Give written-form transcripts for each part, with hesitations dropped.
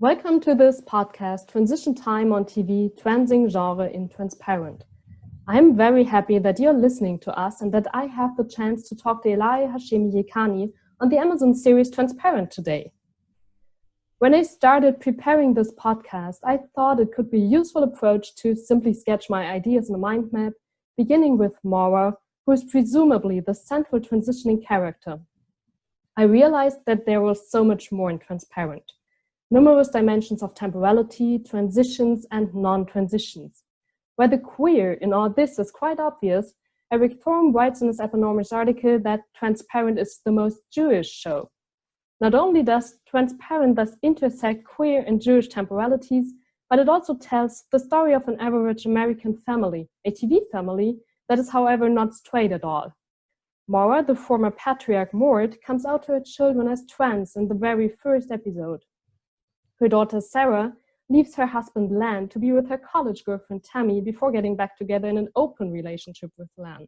Welcome to this podcast, Transition Time on TV, Transing Genre in Transparent. I'm very happy that you're listening to us and that I have the chance to talk to Eli Hashimiyakani on the Amazon series Transparent today. When I started preparing this podcast, I thought it could be a useful approach to simply sketch my ideas in a mind map, beginning with Maura, who is presumably the central transitioning character. I realized that there was so much more in Transparent. Numerous dimensions of temporality, transitions, and non-transitions. Where the queer in all this is quite obvious, Eric Thorne writes in his Eponormous article that Transparent is the most Jewish show. Not only does Transparent thus intersect queer and Jewish temporalities, but it also tells the story of an average American family, a TV family, that is however not straight at all. Maura, the former patriarch Mort, comes out to her children as trans in the very first episode. Her daughter Sarah leaves her husband Lan to be with her college girlfriend Tammy before getting back together in an open relationship with Lan.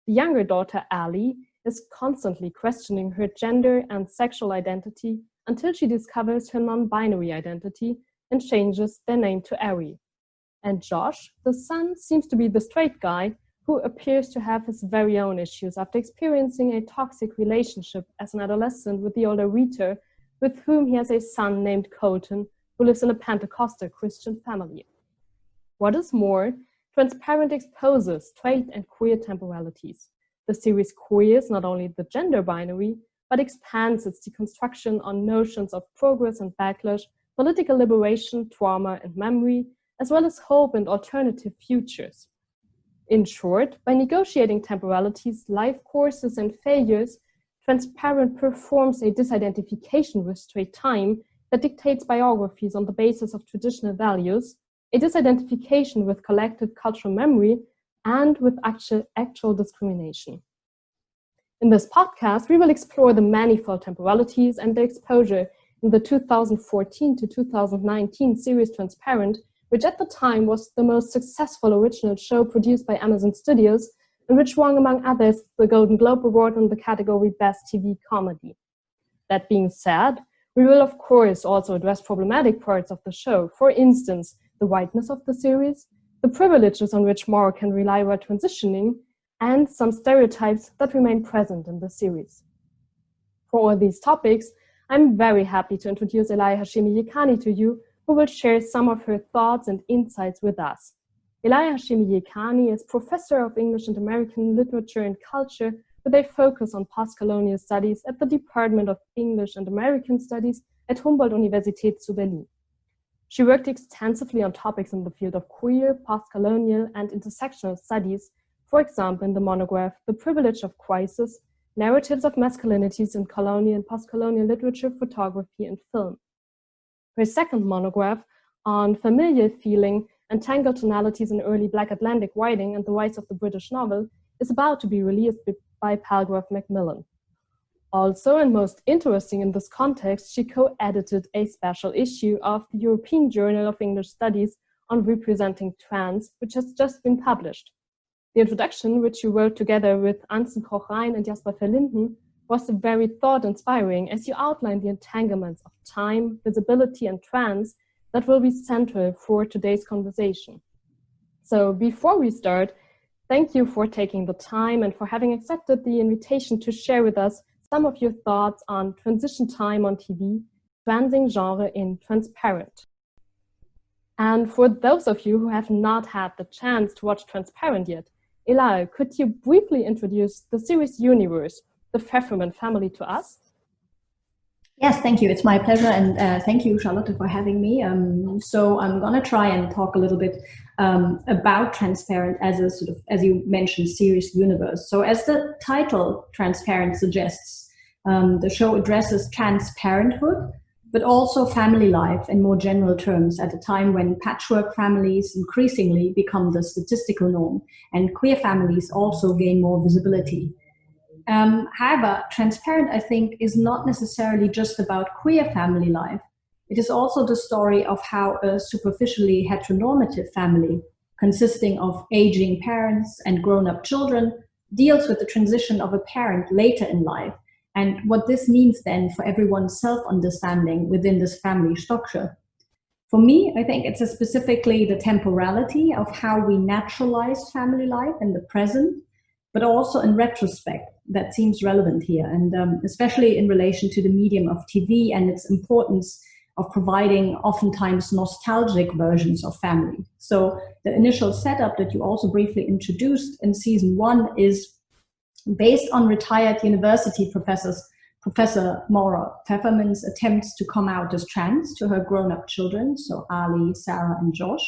The younger daughter Ali is constantly questioning her gender and sexual identity until she discovers her non-binary identity and changes their name to Ari. And Josh, the son, seems to be the straight guy who appears to have his very own issues after experiencing a toxic relationship as an adolescent with the older Rita, with whom he has a son named Colton, who lives in a Pentecostal Christian family. What is more, Transparent exposes straight and queer temporalities. The series queers not only the gender binary, but expands its deconstruction on notions of progress and backlash, political liberation, trauma and memory, as well as hope and alternative futures. In short, by negotiating temporalities, life courses and failures, Transparent performs a disidentification with straight time that dictates biographies on the basis of traditional values, a disidentification with collective cultural memory, and with actual discrimination. In this podcast, we will explore the manifold temporalities and their exposure in the 2014 to 2019 series Transparent, which at the time was the most successful original show produced by Amazon Studios, and which won, among others, the Golden Globe Award in the category Best TV Comedy. That being said, we will of course also address problematic parts of the show, for instance, the whiteness of the series, the privileges on which Maura can rely while transitioning, and some stereotypes that remain present in the series. For all these topics, I'm very happy to introduce Eli Hashimiyakani to you, who will share some of her thoughts and insights with us. Eli Hashimiyakani is Professor of English and American Literature and Culture with a focus on post-colonial studies at the Department of English and American Studies at Humboldt-Universität zu Berlin. She worked extensively on topics in the field of queer, post-colonial, and intersectional studies, for example, in the monograph The Privilege of Crisis, Narratives of Masculinities in Colonial and Post-Colonial Literature, Photography, and Film. Her second monograph on familial feeling and tangled tonalities in early Black Atlantic writing and the rise of the British novel is about to be released by Palgrave Macmillan. Also, and most interesting in this context, she co-edited a special issue of the European Journal of English Studies on Representing Trans, which has just been published. The introduction, which she wrote together with Anson Koch-Rein and Jasper Verlinden, was very thought-inspiring as you outlined the entanglements of time, visibility, and trans that will be central for today's conversation. So before we start, thank you for taking the time and for having accepted the invitation to share with us some of your thoughts on transition time on TV, transing genre in Transparent. And for those of you who have not had the chance to watch Transparent yet, Elahe, could you briefly introduce the series universe, the Pfefferman family, to us? Yes, thank you. It's my pleasure, and thank you, Charlotte, for having me. So I'm going to try and talk a little bit about Transparent as a sort of, as you mentioned, series universe. So as the title Transparent suggests, the show addresses trans parenthood, but also family life in more general terms at a time when patchwork families increasingly become the statistical norm, and queer families also gain more visibility. However, Transparent, I think, is not necessarily just about queer family life. It is also the story of how a superficially heteronormative family, consisting of aging parents and grown-up children, deals with the transition of a parent later in life and what this means then for everyone's self-understanding within this family structure. For me, I think it's specifically the temporality of how we naturalize family life in the present, but also in retrospect that seems relevant here, and especially in relation to the medium of TV and its importance of providing oftentimes nostalgic versions of family. So the initial setup that you also briefly introduced in season 1 is based on retired university Professor Maura Pfefferman's attempts to come out as trans to her grown-up children, so Ali, Sarah, and Josh.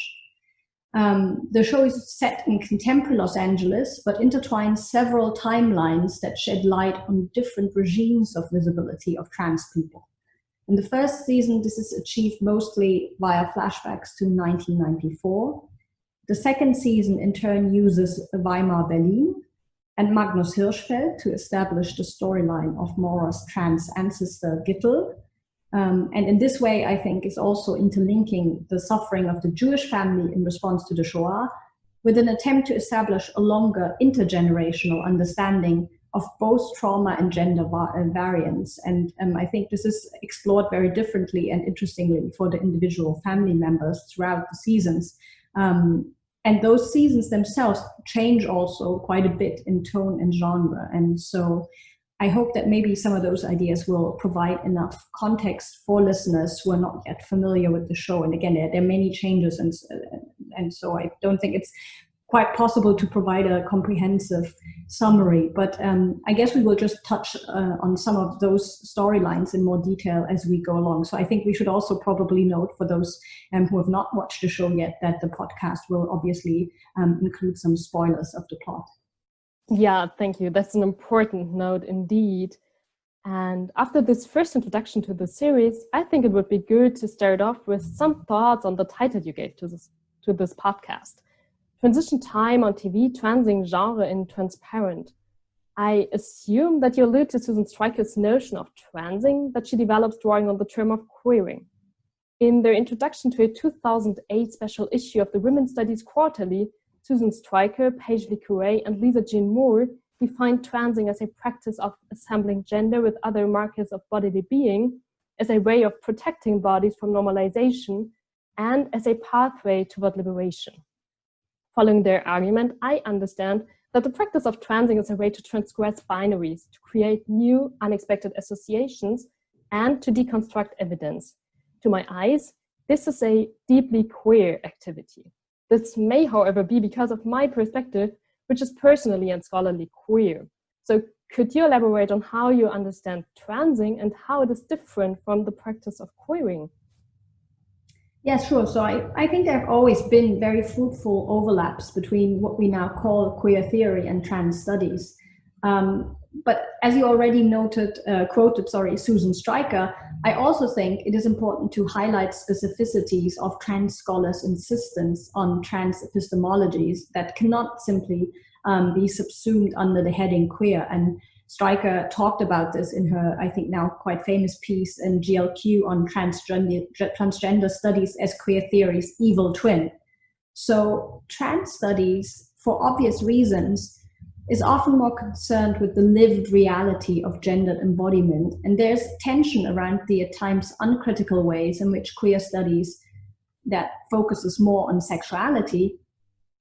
The show is set in contemporary Los Angeles, but intertwines several timelines that shed light on different regimes of visibility of trans people. In the first season, this is achieved mostly via flashbacks to 1994. The second season, in turn, uses Weimar Berlin and Magnus Hirschfeld to establish the storyline of Maura's trans ancestor Gittel. And in this way, I think, is also interlinking the suffering of the Jewish family in response to the Shoah with an attempt to establish a longer intergenerational understanding of both trauma and gender variance. And I think this is explored very differently and interestingly for the individual family members throughout the seasons. And those seasons themselves change also quite a bit in tone and genre. And so I hope that maybe some of those ideas will provide enough context for listeners who are not yet familiar with the show. And again, there are many changes, and so I don't think it's quite possible to provide a comprehensive summary. But I guess we will just touch on some of those storylines in more detail as we go along. So I think we should also probably note for those who have not watched the show yet that the podcast will obviously include some spoilers of the plot. Yeah, thank you. That's an important note indeed. And after this first introduction to the series, I think it would be good to start off with some thoughts on the title you gave to this podcast. Transition Time on TV, Transing Genre in Transparent. I assume that you allude to Susan Stryker's notion of transing that she develops drawing on the term of queering. In their introduction to a 2008 special issue of the Women's Studies Quarterly, Susan Stryker, Paisley Couray, and Lisa Jean Moore defined transing as a practice of assembling gender with other markers of bodily being, as a way of protecting bodies from normalization, and as a pathway toward liberation. Following their argument, I understand that the practice of transing is a way to transgress binaries, to create new, unexpected associations, and to deconstruct evidence. To my eyes, this is a deeply queer activity. This may, however, be because of my perspective, which is personally and scholarly queer. So could you elaborate on how you understand transing and how it is different from the practice of queering? Yeah, sure. So I think there have always been very fruitful overlaps between what we now call queer theory and trans studies. But as you already quoted Susan Stryker, I also think it is important to highlight specificities of trans scholars' insistence on trans epistemologies that cannot simply be subsumed under the heading queer. And Stryker talked about this in her, I think now quite famous piece in GLQ on transgender studies as queer theory's evil twin. So trans studies, for obvious reasons, is often more concerned with the lived reality of gendered embodiment. And there's tension around the at times uncritical ways in which queer studies that focuses more on sexuality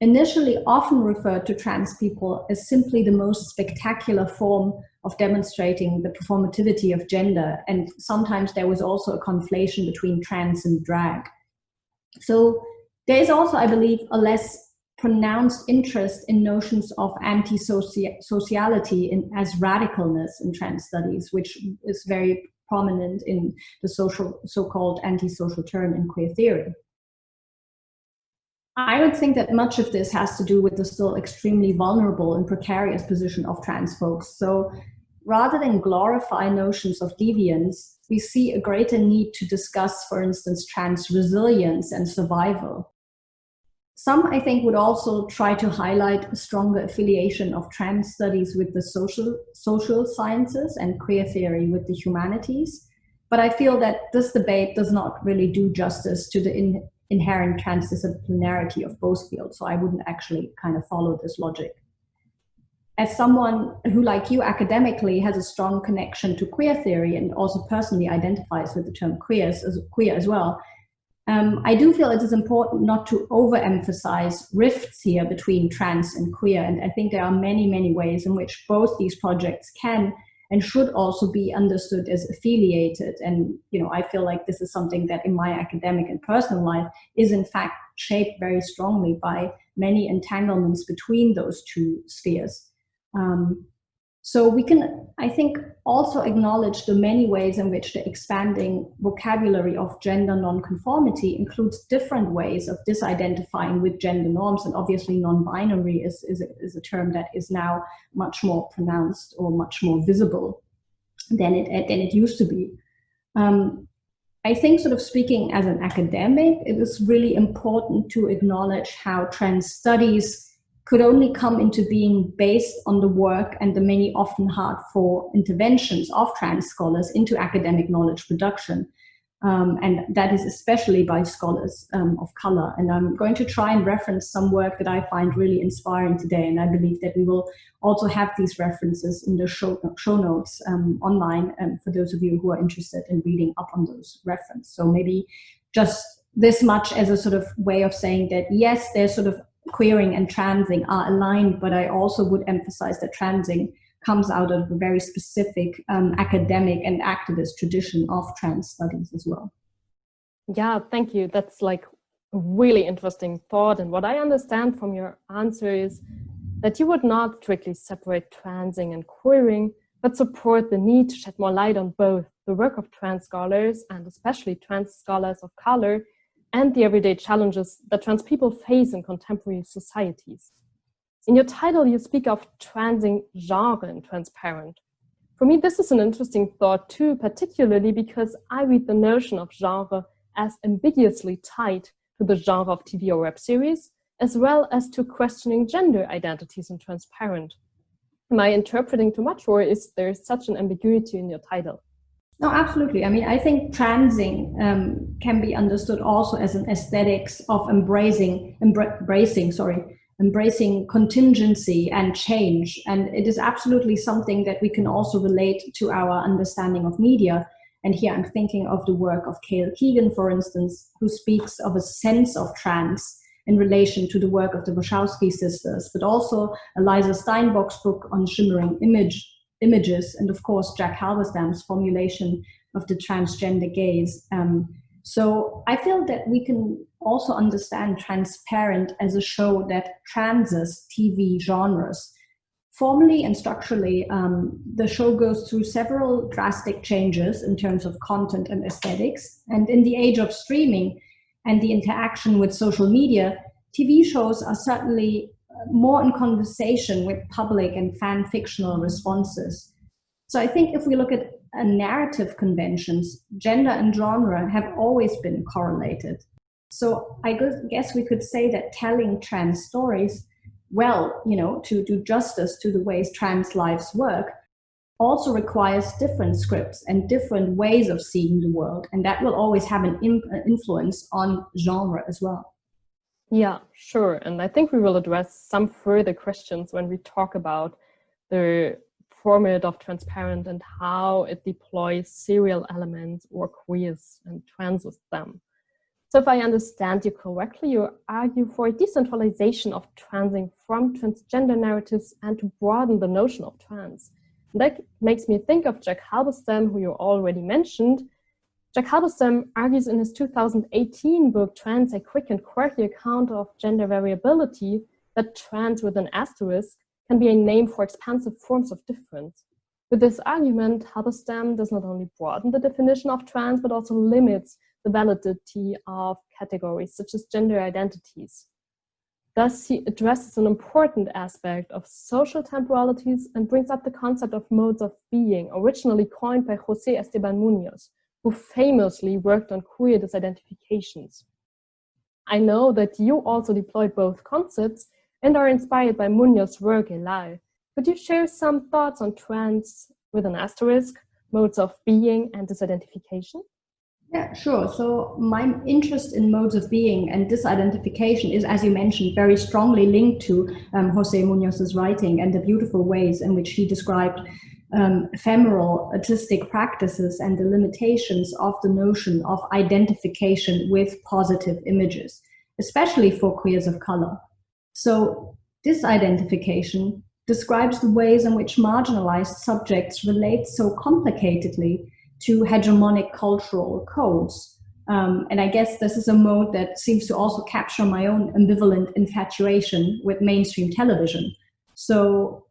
initially often referred to trans people as simply the most spectacular form of demonstrating the performativity of gender. And sometimes there was also a conflation between trans and drag. So there is also, I believe, a less pronounced interest in notions of anti-sociality as radicalness in trans studies, which is very prominent in the so-called antisocial turn in queer theory. I would think that much of this has to do with the still extremely vulnerable and precarious position of trans folks. So rather than glorify notions of deviance, we see a greater need to discuss, for instance, trans resilience and survival. Some, I think, would also try to highlight a stronger affiliation of trans studies with the social sciences and queer theory with the humanities. But I feel that this debate does not really do justice to the inherent transdisciplinarity of both fields, so I wouldn't actually kind of follow this logic. as someone who, like you, academically has a strong connection to queer theory and also personally identifies with the term queer as well, I do feel it is important not to overemphasize rifts here between trans and queer. And I think there are many, many ways in which both these projects can and should also be understood as affiliated. And, I feel like this is something that in my academic and personal life is in fact shaped very strongly by many entanglements between those two spheres. So we can, I think, also acknowledge the many ways in which the expanding vocabulary of gender nonconformity includes different ways of disidentifying with gender norms. And obviously non-binary is a term that is now much more pronounced or much more visible than it used to be. I think, sort of speaking as an academic, it is really important to acknowledge how trans studies could only come into being based on the work and the many often hard-fought interventions of trans scholars into academic knowledge production. And that is especially by scholars of color. And I'm going to try and reference some work that I find really inspiring today. And I believe that we will also have these references in the show notes online for those of you who are interested in reading up on those references. So maybe just this much as a sort of way of saying that, yes, there's sort of queering and transing are aligned, but I also would emphasize that transing comes out of a very specific academic and activist tradition of trans studies as well. Yeah, thank you. That's like a really interesting thought. And what I understand from your answer is that you would not strictly separate transing and queering, but support the need to shed more light on both the work of trans scholars and especially trans scholars of color and the everyday challenges that trans people face in contemporary societies. In your title, you speak of transing genre and transparent. For me, this is an interesting thought too, particularly because I read the notion of genre as ambiguously tied to the genre of TV or web series, as well as to questioning gender identities in transparent. Am I interpreting too much, or is there such an ambiguity in your title? No, absolutely. I mean, I think transing can be understood also as an aesthetics of embracing contingency and change. And it is absolutely something that we can also relate to our understanding of media. And here I'm thinking of the work of Cale Keegan, for instance, who speaks of a sense of trans in relation to the work of the Wachowski sisters, but also Eliza Steinbock's book on shimmering images, and of course Jack Halberstam's formulation of the transgender gaze. So I feel that we can also understand Transparent as a show that transes TV genres. Formally and structurally, the show goes through several drastic changes in terms of content and aesthetics. And in the age of streaming and the interaction with social media, TV shows are certainly more in conversation with public and fan-fictional responses. So I think if we look at narrative conventions, gender and genre have always been correlated. So I guess we could say that telling trans stories well, to do justice to the ways trans lives work, also requires different scripts and different ways of seeing the world. And that will always have an influence on genre as well. Yeah, sure. And I think we will address some further questions when we talk about the format of Transparent and how it deploys serial elements or queers and transes them. So if I understand you correctly, you argue for a decentralization of transing from transgender narratives and to broaden the notion of trans. And that makes me think of Jack Halberstam, who you already mentioned. Jack Halberstam argues in his 2018 book, Trans, a Quick and Quirky Account of Gender Variability, that trans with an asterisk can be a name for expansive forms of difference. With this argument, Halberstam does not only broaden the definition of trans, but also limits the validity of categories such as gender identities. Thus, he addresses an important aspect of social temporalities and brings up the concept of modes of being, originally coined by José Esteban Muñoz, who famously worked on queer disidentifications. I know that you also deployed both concepts and are inspired by Muñoz's work, Elahe. Could you share some thoughts on trans with an asterisk, modes of being, and disidentification? Yeah, sure. So my interest in modes of being and disidentification is, as you mentioned, very strongly linked to Jose Munoz's writing and the beautiful ways in which he described ephemeral artistic practices and the limitations of the notion of identification with positive images, especially for queers of color. So disidentification describes the ways in which marginalized subjects relate so complicatedly to hegemonic cultural codes. And I guess this is a mode that seems to also capture my own ambivalent infatuation with mainstream television. So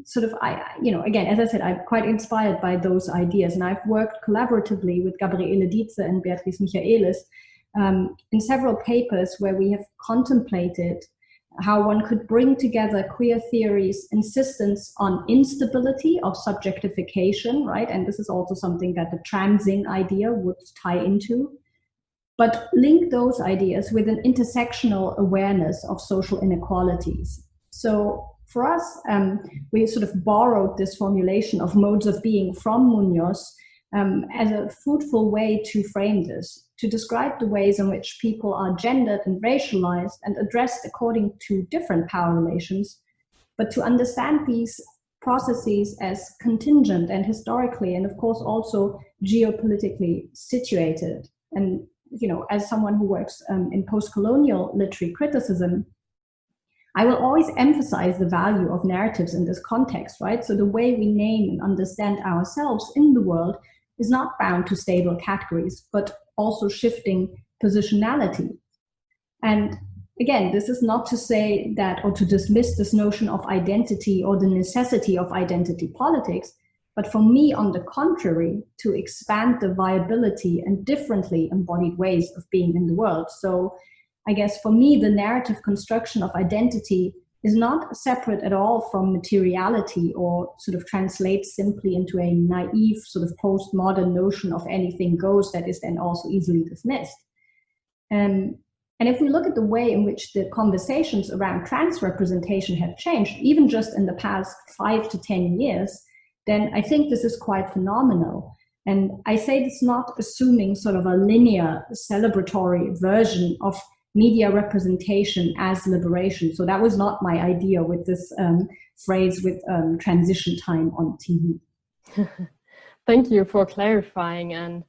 sort of, again, as I said, I'm quite inspired by those ideas. And I've worked collaboratively with Gabriele Dietze and Beatrice Michaelis in several papers where we have contemplated how one could bring together queer theory's insistence on instability of subjectification, right? And this is also something that the transing idea would tie into, but link those ideas with an intersectional awareness of social inequalities. So for us, we sort of borrowed this formulation of modes of being from Munoz as a fruitful way to frame this, to describe the ways in which people are gendered and racialized and addressed according to different power relations, but to understand these processes as contingent and historically, and of course also geopolitically situated. And, as someone who works in post-colonial literary criticism, I will always emphasize the value of narratives in this context, right? So the way we name and understand ourselves in the world is not bound to stable categories, but also shifting positionality. And again, this is not to say that, or to dismiss this notion of identity or the necessity of identity politics, but for me, on the contrary, to expand the viability and differently embodied ways of being in the world. So I guess for me, the narrative construction of identity is not separate at all from materiality or sort of translates simply into a naive sort of postmodern notion of anything goes that is then also easily dismissed. And if we look at the way in which the conversations around trans representation have changed, even just in the past 5 to 10 years, then I think this is quite phenomenal. And I say this not assuming sort of a linear celebratory version of media representation as liberation. So that was not my idea with this phrase with transition time on TV. Thank you for clarifying. And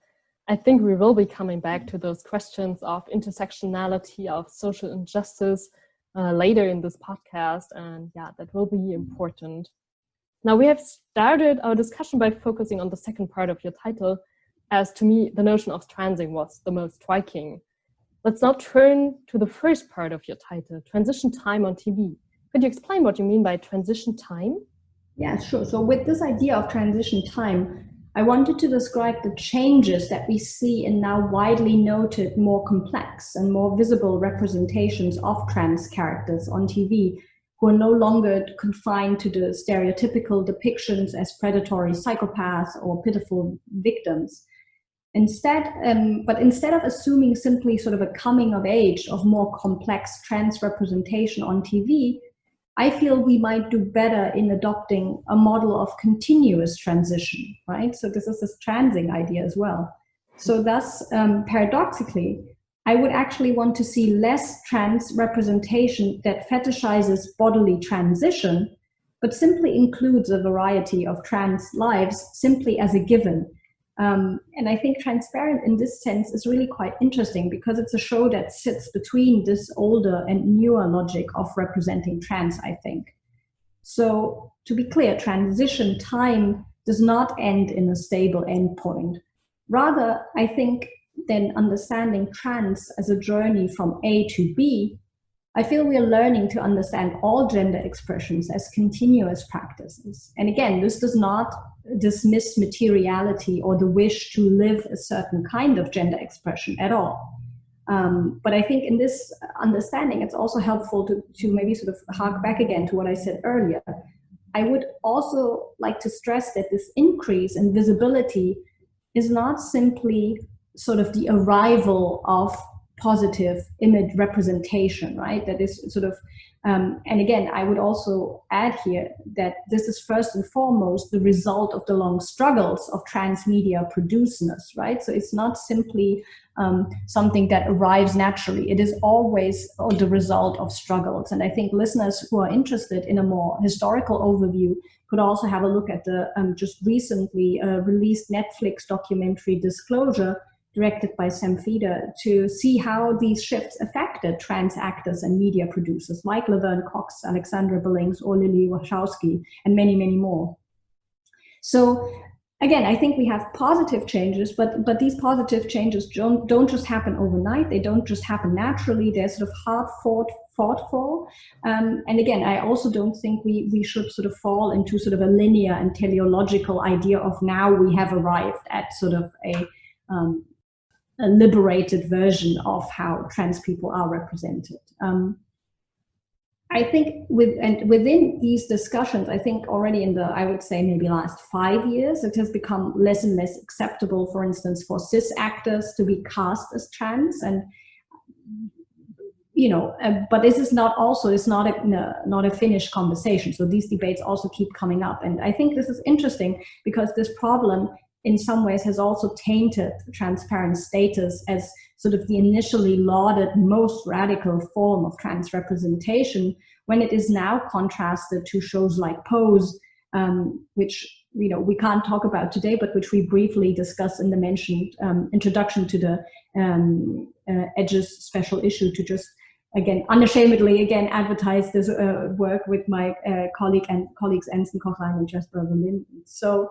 I think we will be coming back to those questions of intersectionality, of social injustice later in this podcast. And yeah, that will be important. Now, we have started our discussion by focusing on the second part of your title, as to me, the notion of transing was the most striking. Let's now turn to the first part of your title, Transition Time on TV. Could you explain what you mean by transition time? Yeah, sure. So with this idea of transition time, I wanted to describe the changes that we see in now widely noted, more complex and more visible representations of trans characters on TV, who are no longer confined to the stereotypical depictions as predatory psychopaths or pitiful victims. Instead of assuming simply sort of a coming of age of more complex trans representation on TV, I feel we might do better in adopting a model of continuous transition, right? So this is this transing idea as well. So thus, paradoxically, I would actually want to see less trans representation that fetishizes bodily transition, but simply includes a variety of trans lives simply as a given. And I think Transparent in this sense is really quite interesting because it's a show that sits between this older and newer logic of representing trans, I think. So to be clear, transition time does not end in a stable endpoint. Rather, I think then understanding trans as a journey from A to B, I feel we are learning to understand all gender expressions as continuous practices. And again, this does not dismiss materiality or the wish to live a certain kind of gender expression at all. But I think in this understanding, it's also helpful to maybe sort of hark back again to what I said earlier. I would also like to stress that this increase in visibility is not simply sort of the arrival of positive image representation, right? That is sort of, and again, I would also add here that this is first and foremost the result of the long struggles of transmedia producers, right? So it's not simply something that arrives naturally. It is always the result of struggles. And I think listeners who are interested in a more historical overview could also have a look at the just recently released Netflix documentary Disclosure, directed by Sam Feder, to see how these shifts affected trans actors and media producers like Laverne Cox, Alexandra Billings, or Lily Wachowski, and many, many more. So again, I think we have positive changes, but these positive changes don't just happen overnight. They don't just happen naturally. They're sort of hard fought for. And again, I also don't think we should sort of fall into sort of a linear and teleological idea of now we have arrived at sort of a liberated version of how trans people are represented. I think within these discussions, I think already in the, I would say maybe last 5 years, it has become less and less acceptable, for instance, for cis actors to be cast as trans. And, you know, but this is not also, it's not a finished conversation. So these debates also keep coming up. And I think this is interesting because this problem in some ways has also tainted transparent status as sort of the initially lauded most radical form of trans representation, when it is now contrasted to shows like Pose, which, you know, we can't talk about today, but which we briefly discussed in the mentioned introduction to the Edges special issue, to just, again, unashamedly, again, advertise this work with my colleagues Ensign Kochlein and Jasper Berlin. So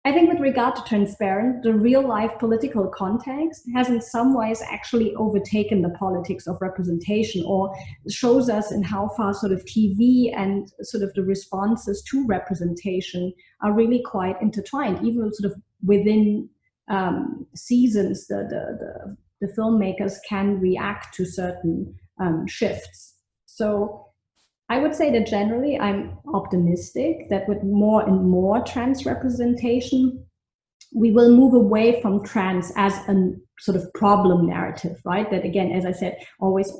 I think with regard to transparent, the real life political context has in some ways actually overtaken the politics of representation, or shows us in how far sort of TV and sort of the responses to representation are really quite intertwined. Even sort of within seasons, the filmmakers can react to certain shifts. So I would say that generally I'm optimistic that with more and more trans representation, we will move away from trans as a sort of problem narrative, right? That again, as I said, always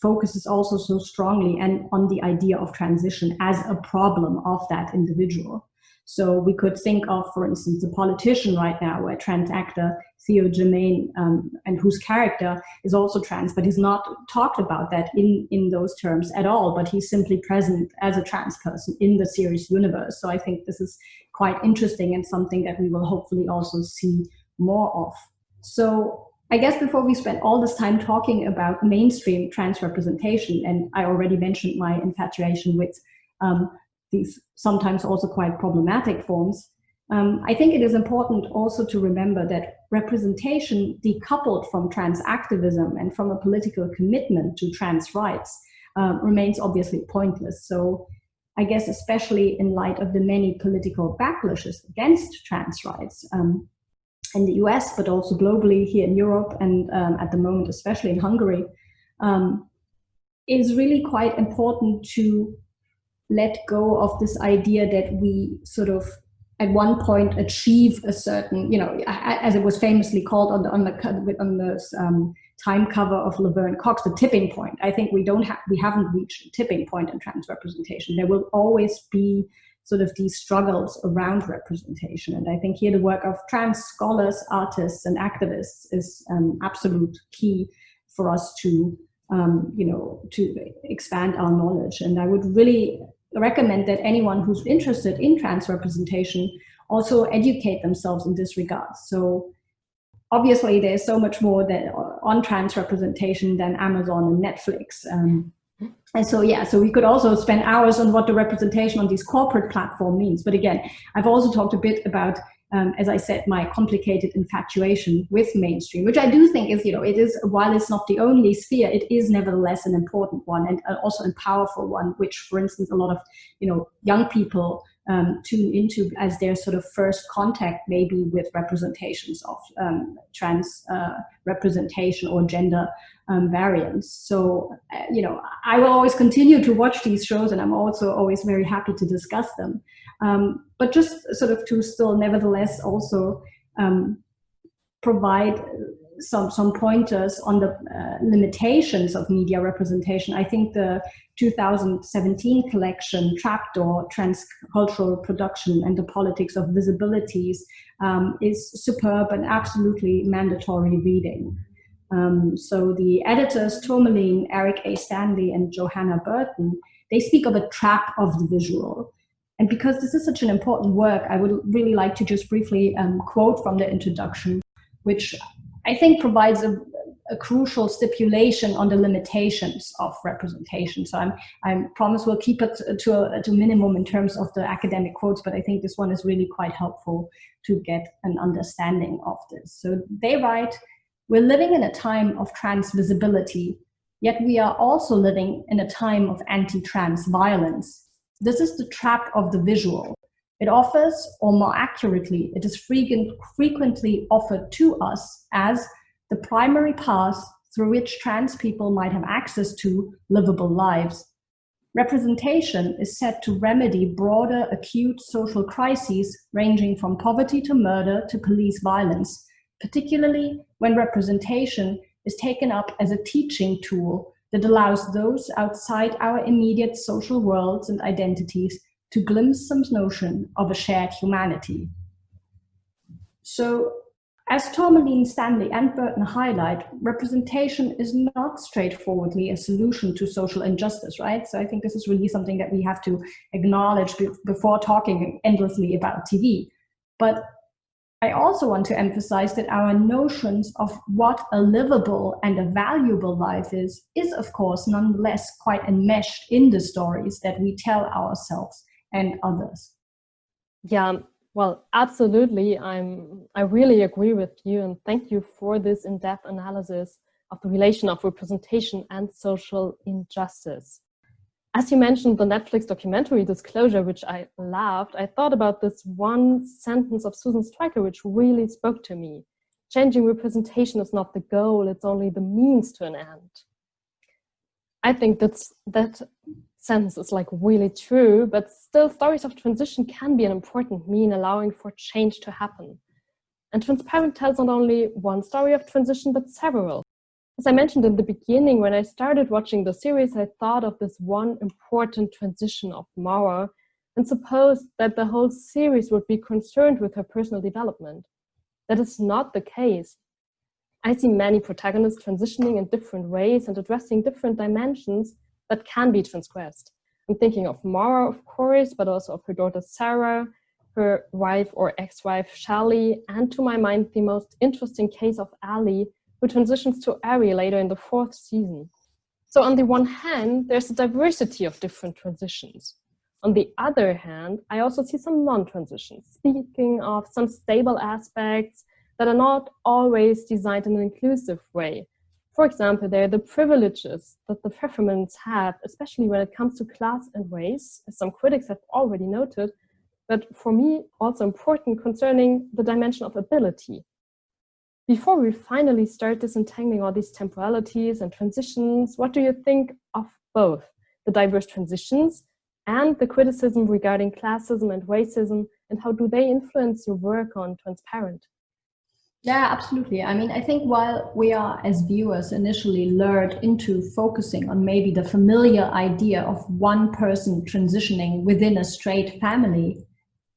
focuses also so strongly and on the idea of transition as a problem of that individual. So we could think of, for instance, a politician right now, a trans actor, Theo Germain, and whose character is also trans, but he's not talked about that in those terms at all, but he's simply present as a trans person in the series universe. So I think this is quite interesting and something that we will hopefully also see more of. So I guess before we spend all this time talking about mainstream trans representation, and I already mentioned my infatuation with these sometimes also quite problematic forms, I think it is important also to remember that representation decoupled from trans activism and from a political commitment to trans rights remains obviously pointless. So I guess especially in light of the many political backlashes against trans rights in the US, but also globally here in Europe, and at the moment, especially in Hungary, it is really quite important to let go of this idea that we sort of at one point achieve a certain, you know, as it was famously called on the time cover of Laverne Cox, the tipping point. I think we haven't reached a tipping point in trans representation. There will always be sort of these struggles around representation. And I think here the work of trans scholars, artists, and activists is absolute key for us to, to expand our knowledge. And I would really recommend that anyone who's interested in trans representation also educate themselves in this regard. So obviously there's so much more that on trans representation than Amazon and Netflix. And so, yeah, so we could also spend hours on what the representation on these corporate platforms means. But again, I've also talked a bit about, as I said, my complicated infatuation with mainstream, which I do think is, it is, while it's not the only sphere, it is nevertheless an important one, and also a powerful one, which, for instance, a lot of, young people tune into as their sort of first contact maybe with representations of trans representation or gender variants. So, I will always continue to watch these shows, and I'm also always very happy to discuss them. But just sort of to still nevertheless also provide some pointers on the limitations of media representation, I think the 2017 collection, Trapdoor, Transcultural Production and the Politics of Visibilities, is superb and absolutely mandatory reading. So the editors, Tourmaline, Eric A. Stanley, and Johanna Burton, they speak of a trap of the visual. And because this is such an important work, I would really like to just briefly quote from the introduction, which I think provides a crucial stipulation on the limitations of representation. So I promise we'll keep it to a minimum in terms of the academic quotes, but I think this one is really quite helpful to get an understanding of this. So they write, "We're living in a time of trans visibility, yet we are also living in a time of anti-trans violence. This is the trap of the visual. It offers, or more accurately, it is frequently offered to us as the primary path through which trans people might have access to livable lives. Representation is set to remedy broader acute social crises ranging from poverty to murder to police violence, particularly when representation is taken up as a teaching tool that allows those outside our immediate social worlds and identities to glimpse some notion of a shared humanity." So, as Tourmaline, Stanley, and Burton highlight, representation is not straightforwardly a solution to social injustice, right? So I think this is really something that we have to acknowledge before talking endlessly about TV. But I also want to emphasize that our notions of what a livable and a valuable life is of course nonetheless quite enmeshed in the stories that we tell ourselves and others. Yeah, well, absolutely. I really agree with you, and thank you for this in-depth analysis of the relation of representation and social injustice. As you mentioned, the Netflix documentary Disclosure, which I loved, I thought about this one sentence of Susan Stryker, which really spoke to me. Changing representation is not the goal, it's only the means to an end. I think that sentence is like really true, but still stories of transition can be an important mean allowing for change to happen. And Transparent tells not only one story of transition, but several. As I mentioned in the beginning, when I started watching the series, I thought of this one important transition of Mara and supposed that the whole series would be concerned with her personal development. That is not the case. I see many protagonists transitioning in different ways and addressing different dimensions that can be transgressed. I'm thinking of Mara, of course, but also of her daughter Sarah, her wife or ex-wife Shally, and to my mind, the most interesting case of Ali, who transitions to Ari later in the 4th season. So on the one hand, there's a diversity of different transitions. On the other hand, I also see some non-transitions, speaking of some stable aspects that are not always designed in an inclusive way. For example, there are the privileges that the performers have, especially when it comes to class and race, as some critics have already noted, but for me also important concerning the dimension of ability. Before we finally start disentangling all these temporalities and transitions, what do you think of both the diverse transitions and the criticism regarding classism and racism, and how do they influence your work on Transparent? Yeah, absolutely. I mean, I think while we are, as viewers, initially lured into focusing on maybe the familiar idea of one person transitioning within a straight family,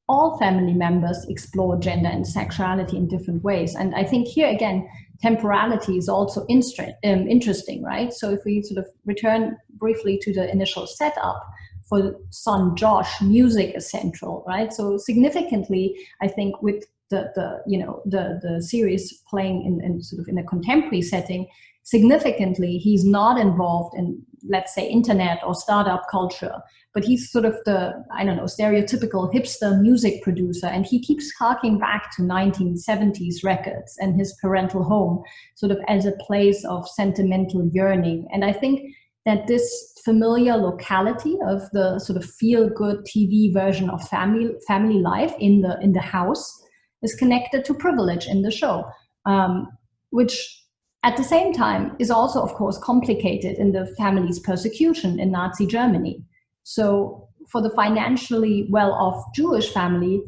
all family members explore gender and sexuality in different ways. And I think here again, temporality is also interesting, right? So if we sort of return briefly to the initial setup, for son Josh, music is central, right? So significantly, I think with the series playing in sort of in a contemporary setting, significantly he's not involved in, let's say, internet or startup culture, but he's sort of the, I don't know, stereotypical hipster music producer, and he keeps harking back to 1970s records and his parental home sort of as a place of sentimental yearning. And I think that this familiar locality of the sort of feel-good TV version of family life in the house is connected to privilege in the show, which at the same time is also, of course, complicated in the family's persecution in Nazi Germany. So for the financially well-off Jewish family,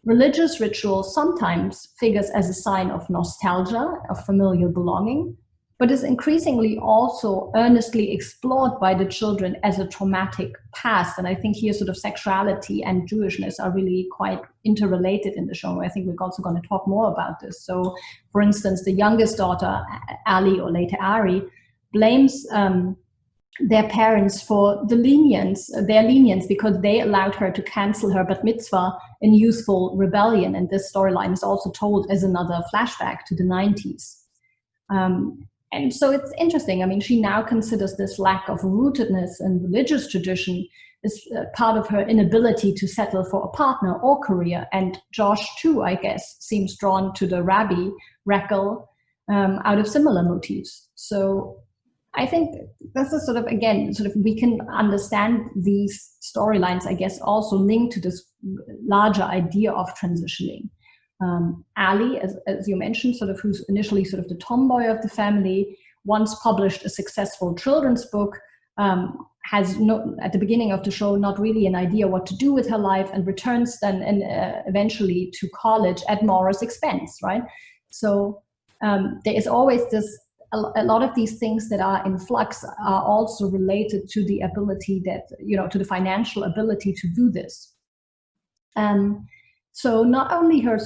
religious ritual sometimes figures as a sign of nostalgia, of familial belonging, but is increasingly also earnestly explored by the children as a traumatic past. And I think here sort of sexuality and Jewishness are really quite interrelated in the show. I think we're also going to talk more about this. So, for instance, the youngest daughter, Ali, or later Ari, blames their parents for their lenience because they allowed her to cancel her bat mitzvah in youthful rebellion. And this storyline is also told as another flashback to the 90s. And so it's interesting. I mean, she now considers this lack of rootedness in religious tradition as part of her inability to settle for a partner or career. And Josh, too, I guess, seems drawn to the Rabbi Reckel out of similar motifs. So I think this is sort of, again, we can understand these storylines, I guess, also linked to this larger idea of transitioning. Ali, as you mentioned, who's initially the tomboy of the family, once published a successful children's book, has at the beginning of the show not really an idea what to do with her life, and returns then eventually to college at Maura's expense, right? So there is always this, a lot of these things that are in flux are also related to the ability that, to the financial ability to do this. So not only her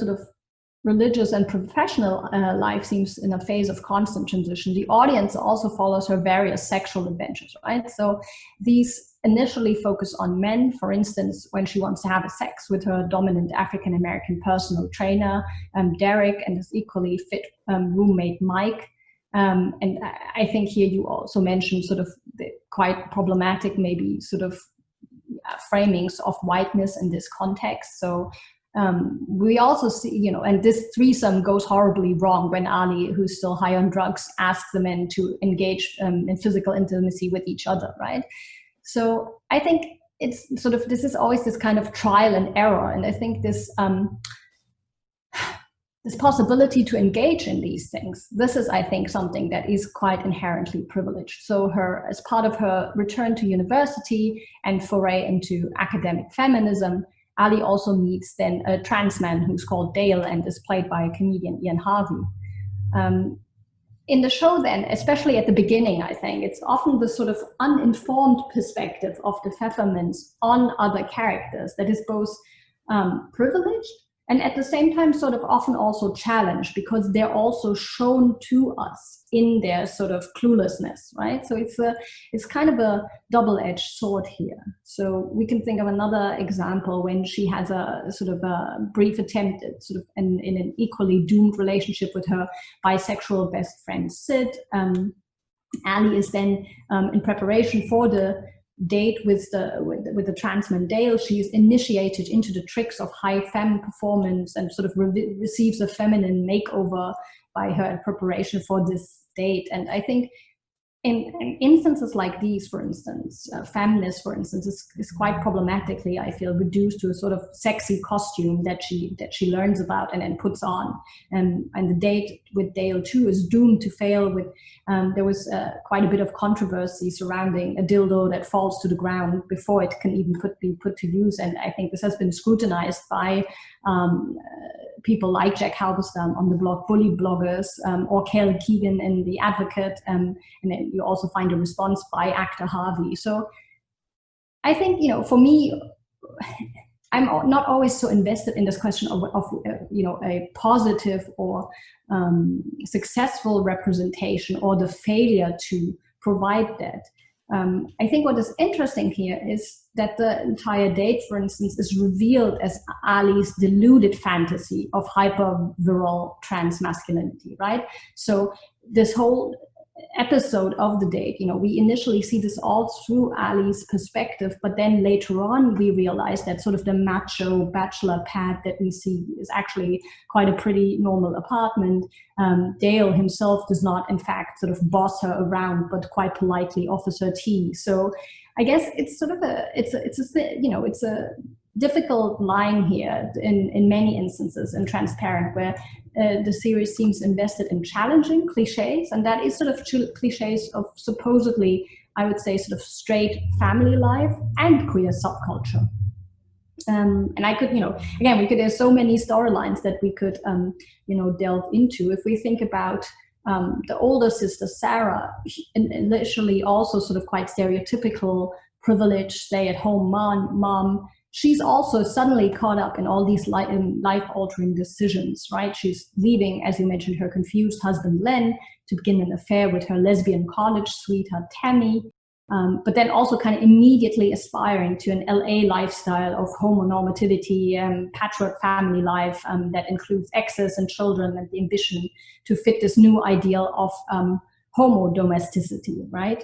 religious and professional life seems in a phase of constant transition, the audience also follows her various sexual adventures, right? So these initially focus on men, for instance, when she wants to have a sex with her dominant African-American personal trainer, Derek, and his equally fit roommate, Mike. And I think here you also mentioned the quite problematic, maybe framings of whiteness in this context. So we also see, and this threesome goes horribly wrong when Ali, who's still high on drugs, asks the men to engage in physical intimacy with each other, right? So I think it's this is always this kind of trial and error. And I think this possibility to engage in these things, this is, I think, something that is quite inherently privileged. So as part of her return to university and foray into academic feminism, Ali also meets then a trans man who's called Dale and is played by comedian Ian Harvey. In the show then, especially at the beginning, I think, it's often the uninformed perspective of the Pfeffermints on other characters that is both privileged and at the same time often also challenged, because they're also shown to us in their cluelessness, right? So it's kind of a double-edged sword here. So we can think of another example when she has a a brief attempt at in an equally doomed relationship with her bisexual best friend Sid. Ali is then in preparation for the date with the trans man Dale, she is initiated into the tricks of high femme performance and receives a feminine makeover by her in preparation for this date. And I think in instances like these, for instance, feminist, for instance, is quite problematically, I feel, reduced to a sexy costume that she learns about and then puts on. And the date with Dale too is doomed to fail. With there was quite a bit of controversy surrounding a dildo that falls to the ground before it can even be put to use. And I think this has been scrutinized by people like Jack Halberstam on the blog Bully Bloggers, or Kayla Keegan in The Advocate, and then you also find a response by actor Harvey. So I think, for me, I'm not always so invested in this question of a positive or successful representation or the failure to provide that. I think what is interesting here is that the entire date, for instance, is revealed as Ali's deluded fantasy of hyper-virile trans masculinity, right? So this whole episode of the date, we initially see this all through Ali's perspective, but then later on we realize that the macho bachelor pad that we see is actually quite a pretty normal apartment. Dale himself does not, in fact, boss her around, but quite politely offers her tea. So I guess it's it's a difficult line here in many instances in Transparent, where the series seems invested in challenging cliches, and that is cliches of supposedly, I would say, straight family life and queer subculture. And I could, again, there's so many storylines that we could, delve into. If we think about the older sister, Sarah, initially also sort of quite stereotypical, privileged, stay-at-home mom, she's also suddenly caught up in all these life-altering decisions, right? She's leaving, as you mentioned, her confused husband, Len, to begin an affair with her lesbian college sweetheart, Tammy, but then also kind of immediately aspiring to an LA lifestyle of homonormativity, patchwork family life that includes exes and children, and the ambition to fit this new ideal of homo-domesticity, right?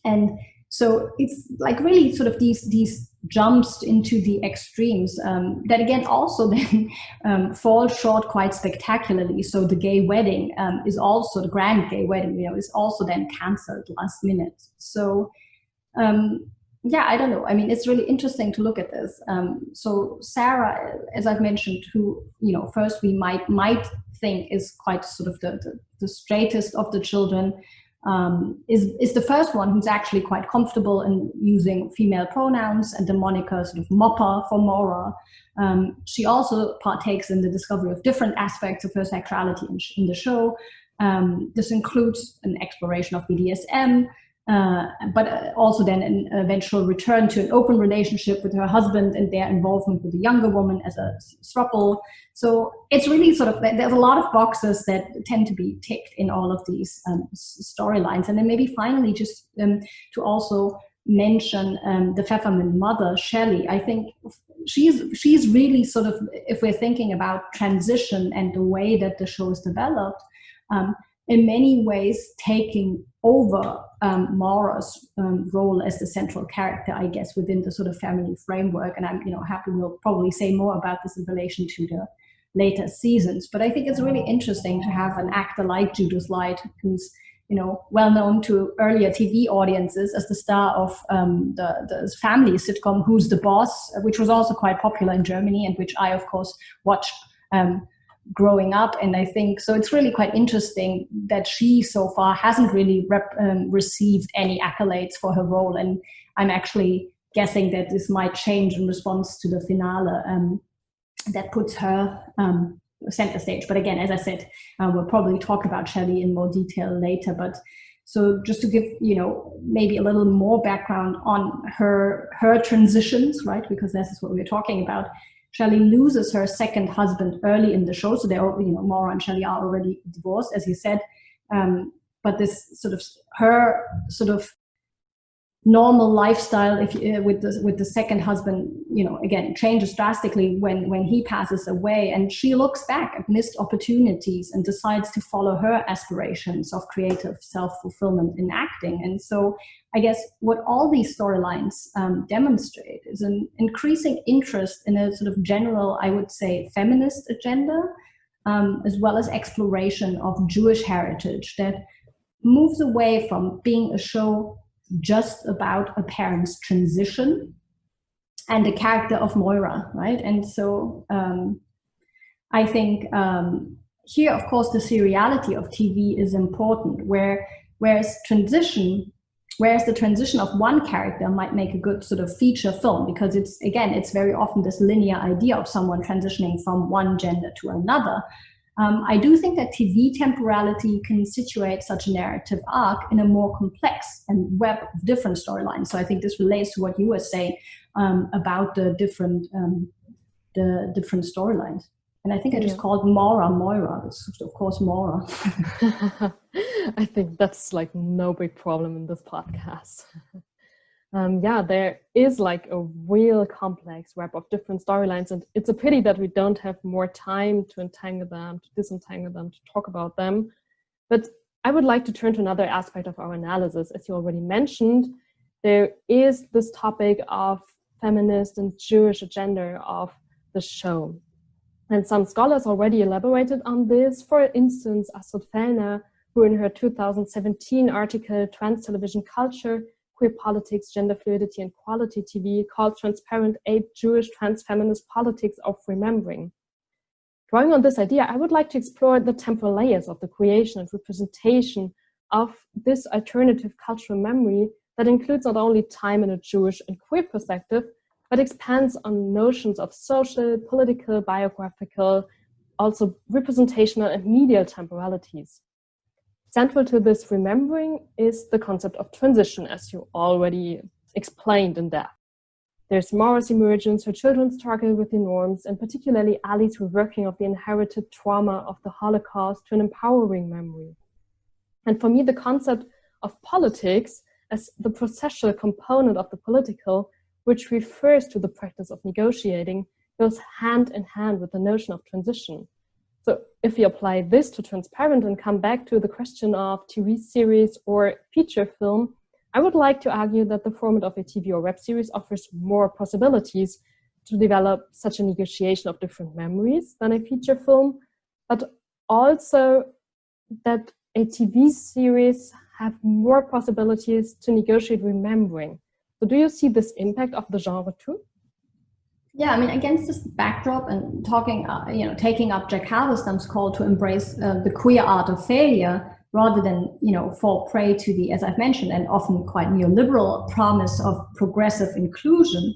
And so it's like really sort of these jumps into the extremes that again also then fall short quite spectacularly. So the gay wedding is also, the grand gay wedding, is also then cancelled last minute. So yeah, I don't know. I mean, it's really interesting to look at this. So Sarah, as I've mentioned, who, first we might think is quite sort of the straightest of the children, is the first one who's actually quite comfortable in using female pronouns and the moniker sort of Mopper for Maura. She also partakes in the discovery of different aspects of her sexuality in the show. This includes an exploration of BDSM, but also then an eventual return to an open relationship with her husband and their involvement with a younger woman as a throuple. So it's really sort of, there's a lot of boxes that tend to be ticked in all of these storylines. And then maybe finally just to also mention the Pfefferman mother, Shelley. I think she's really sort of, if we're thinking about transition and the way that the show is developed, in many ways taking over Maura's role as the central character, I guess, within the sort of family framework. And I'm happy we'll probably say more about this in relation to the later seasons. But I think it's really interesting to have an actor like Judith Light, who's well known to earlier TV audiences as the star of the family sitcom Who's the Boss, which was also quite popular in Germany and which I, of course, watched growing up. And I think so it's really quite interesting that she so far hasn't really received any accolades for her role, and I'm actually guessing that this might change in response to the finale that puts her center stage. But again, as I said, we'll probably talk about Shelley in more detail later. But so just to give maybe a little more background on her transitions, right, because this is what we're talking about. Shelley loses her second husband early in the show, so they're, Maura and Shelley are already divorced, as you said. But this sort of her sort of normal lifestyle, with the second husband, again changes drastically when he passes away, and she looks back at missed opportunities and decides to follow her aspirations of creative self-fulfillment in acting. And so I guess what all these storylines demonstrate is an increasing interest in a sort of general, I would say, feminist agenda, as well as exploration of Jewish heritage that moves away from being a show just about a parent's transition and the character of Moira, right? And so I think here, of course, the seriality of TV is important, whereas the transition of one character might make a good sort of feature film, because it's very often this linear idea of someone transitioning from one gender to another. I do think that TV temporality can situate such a narrative arc in a more complex and web of different storylines. So I think this relates to what you were saying about the different storylines. And I think I just called Maura Moira. It's of course Maura. I think that's like no big problem in this podcast. There is like a real complex web of different storylines, and it's a pity that we don't have more time to entangle them, to disentangle them, to talk about them. But I would like to turn to another aspect of our analysis. As you already mentioned, there is this topic of feminist and Jewish agenda of the show. And some scholars already elaborated on this. For instance, Astrid Fellner, who in her 2017 article, Trans Television Culture, Queer Politics, Gender Fluidity and Quality TV, called Transparent 8 Jewish Trans Feminist Politics of Remembering. Drawing on this idea, I would like to explore the temporal layers of the creation and representation of this alternative cultural memory that includes not only time in a Jewish and queer perspective, but expands on notions of social, political, biographical, also representational and medial temporalities. Central to this remembering is the concept of transition, as you already explained in depth. There's Mara's emergence, her children struggle with the norms, and particularly Ali's reworking of the inherited trauma of the Holocaust to an empowering memory. And for me, the concept of politics as the processual component of the political, which refers to the practice of negotiating, goes hand in hand with the notion of transition. So if we apply this to Transparent and come back to the question of TV series or feature film, I would like to argue that the format of a TV or web series offers more possibilities to develop such a negotiation of different memories than a feature film, but also that a TV series have more possibilities to negotiate remembering. So do you see this impact of the genre too? Yeah, I mean, against this backdrop and taking up Jack Halberstam's call to embrace the queer art of failure, rather than, fall prey to the, as I've mentioned, and often quite neoliberal promise of progressive inclusion,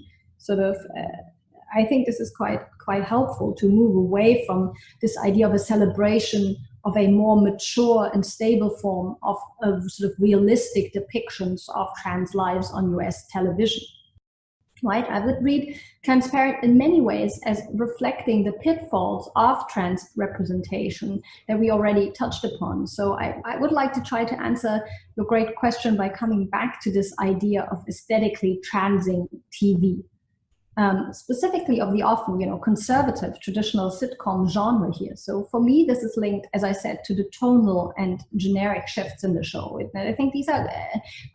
I think this is quite helpful to move away from this idea of a celebration of a more mature and stable form of sort of realistic depictions of trans lives on US television. Right? I would read Transparent in many ways as reflecting the pitfalls of trans representation that we already touched upon. So I would like to try to answer your great question by coming back to this idea of aesthetically transing TV. Specifically of the often, conservative traditional sitcom genre here. So for me, this is linked, as I said, to the tonal and generic shifts in the show. And I think these are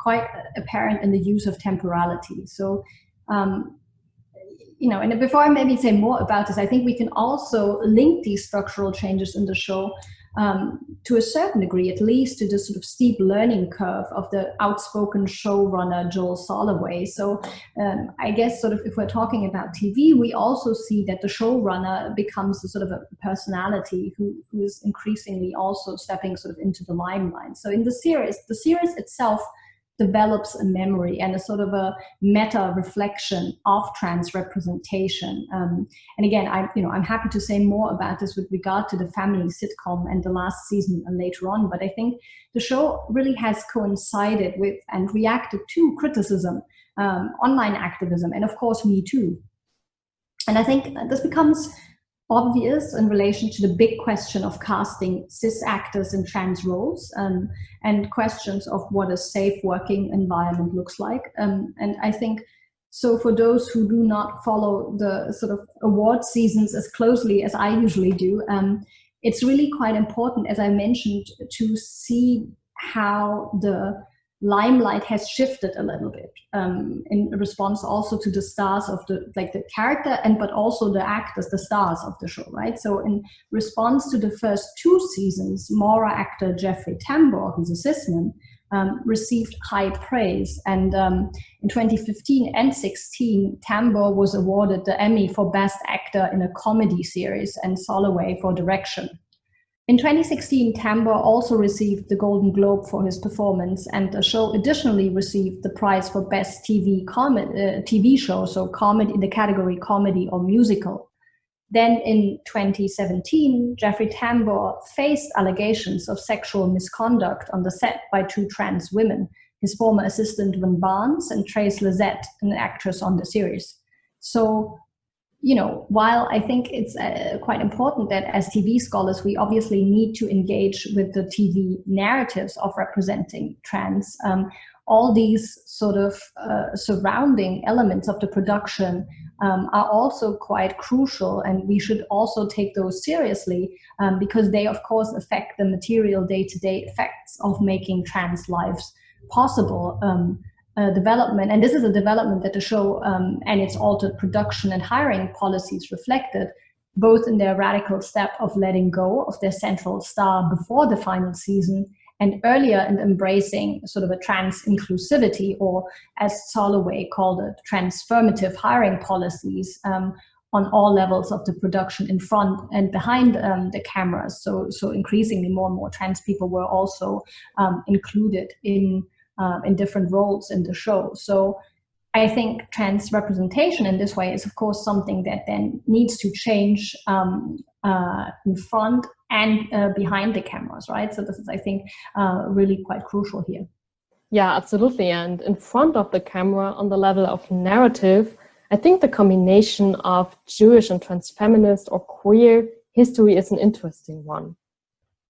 quite apparent in the use of temporality. So, and before I maybe say more about this, I think we can also link these structural changes in the show to a certain degree, at least, to the sort of steep learning curve of the outspoken showrunner Joel Soloway. So I guess sort of if we're talking about TV, we also see that the showrunner becomes a sort of a personality who is increasingly also stepping sort of into the limelight. So in the series itself develops a memory and a sort of a meta reflection of trans representation. And again, I'm happy to say more about this with regard to the family sitcom and the last season later on. But I think the show really has coincided with and reacted to criticism, online activism, and of course, Me Too. And I think this becomes obvious in relation to the big question of casting cis actors in trans roles, and questions of what a safe working environment looks like. And I think, so for those who do not follow the sort of award seasons as closely as I usually do, it's really quite important, as I mentioned, to see how the limelight has shifted a little bit in response also to the stars of the character, but also the actors, the stars of the show, right? So in response to the first two seasons, Mora actor Jeffrey Tambor, who's a cis man, received high praise. And in 2015 and 16, Tambor was awarded the Emmy for Best Actor in a Comedy Series and Soloway for Direction. In 2016, Tambor also received the Golden Globe for his performance, and the show additionally received the prize for Best TV show, so comedy in the category Comedy or Musical. Then in 2017, Jeffrey Tambor faced allegations of sexual misconduct on the set by two trans women, his former assistant Van Barnes and Trace Lizette, an actress on the series. So, while I think it's quite important that as TV scholars, we obviously need to engage with the TV narratives of representing trans, all these sort of surrounding elements of the production are also quite crucial, and we should also take those seriously because they, of course, affect the material day-to-day effects of making trans lives possible. Development, and this is a development that the show and its altered production and hiring policies reflected, both in their radical step of letting go of their central star before the final season, and earlier in embracing sort of a trans inclusivity, or as Soloway called it, transformative hiring policies on all levels of the production, in front and behind the cameras. So increasingly more and more trans people were also included in different roles in the show. So I think trans representation in this way is, of course, something that then needs to change in front and behind the cameras, right? So this is, I think, really quite crucial here. Yeah, absolutely. And in front of the camera, on the level of narrative, I think the combination of Jewish and trans feminist or queer history is an interesting one.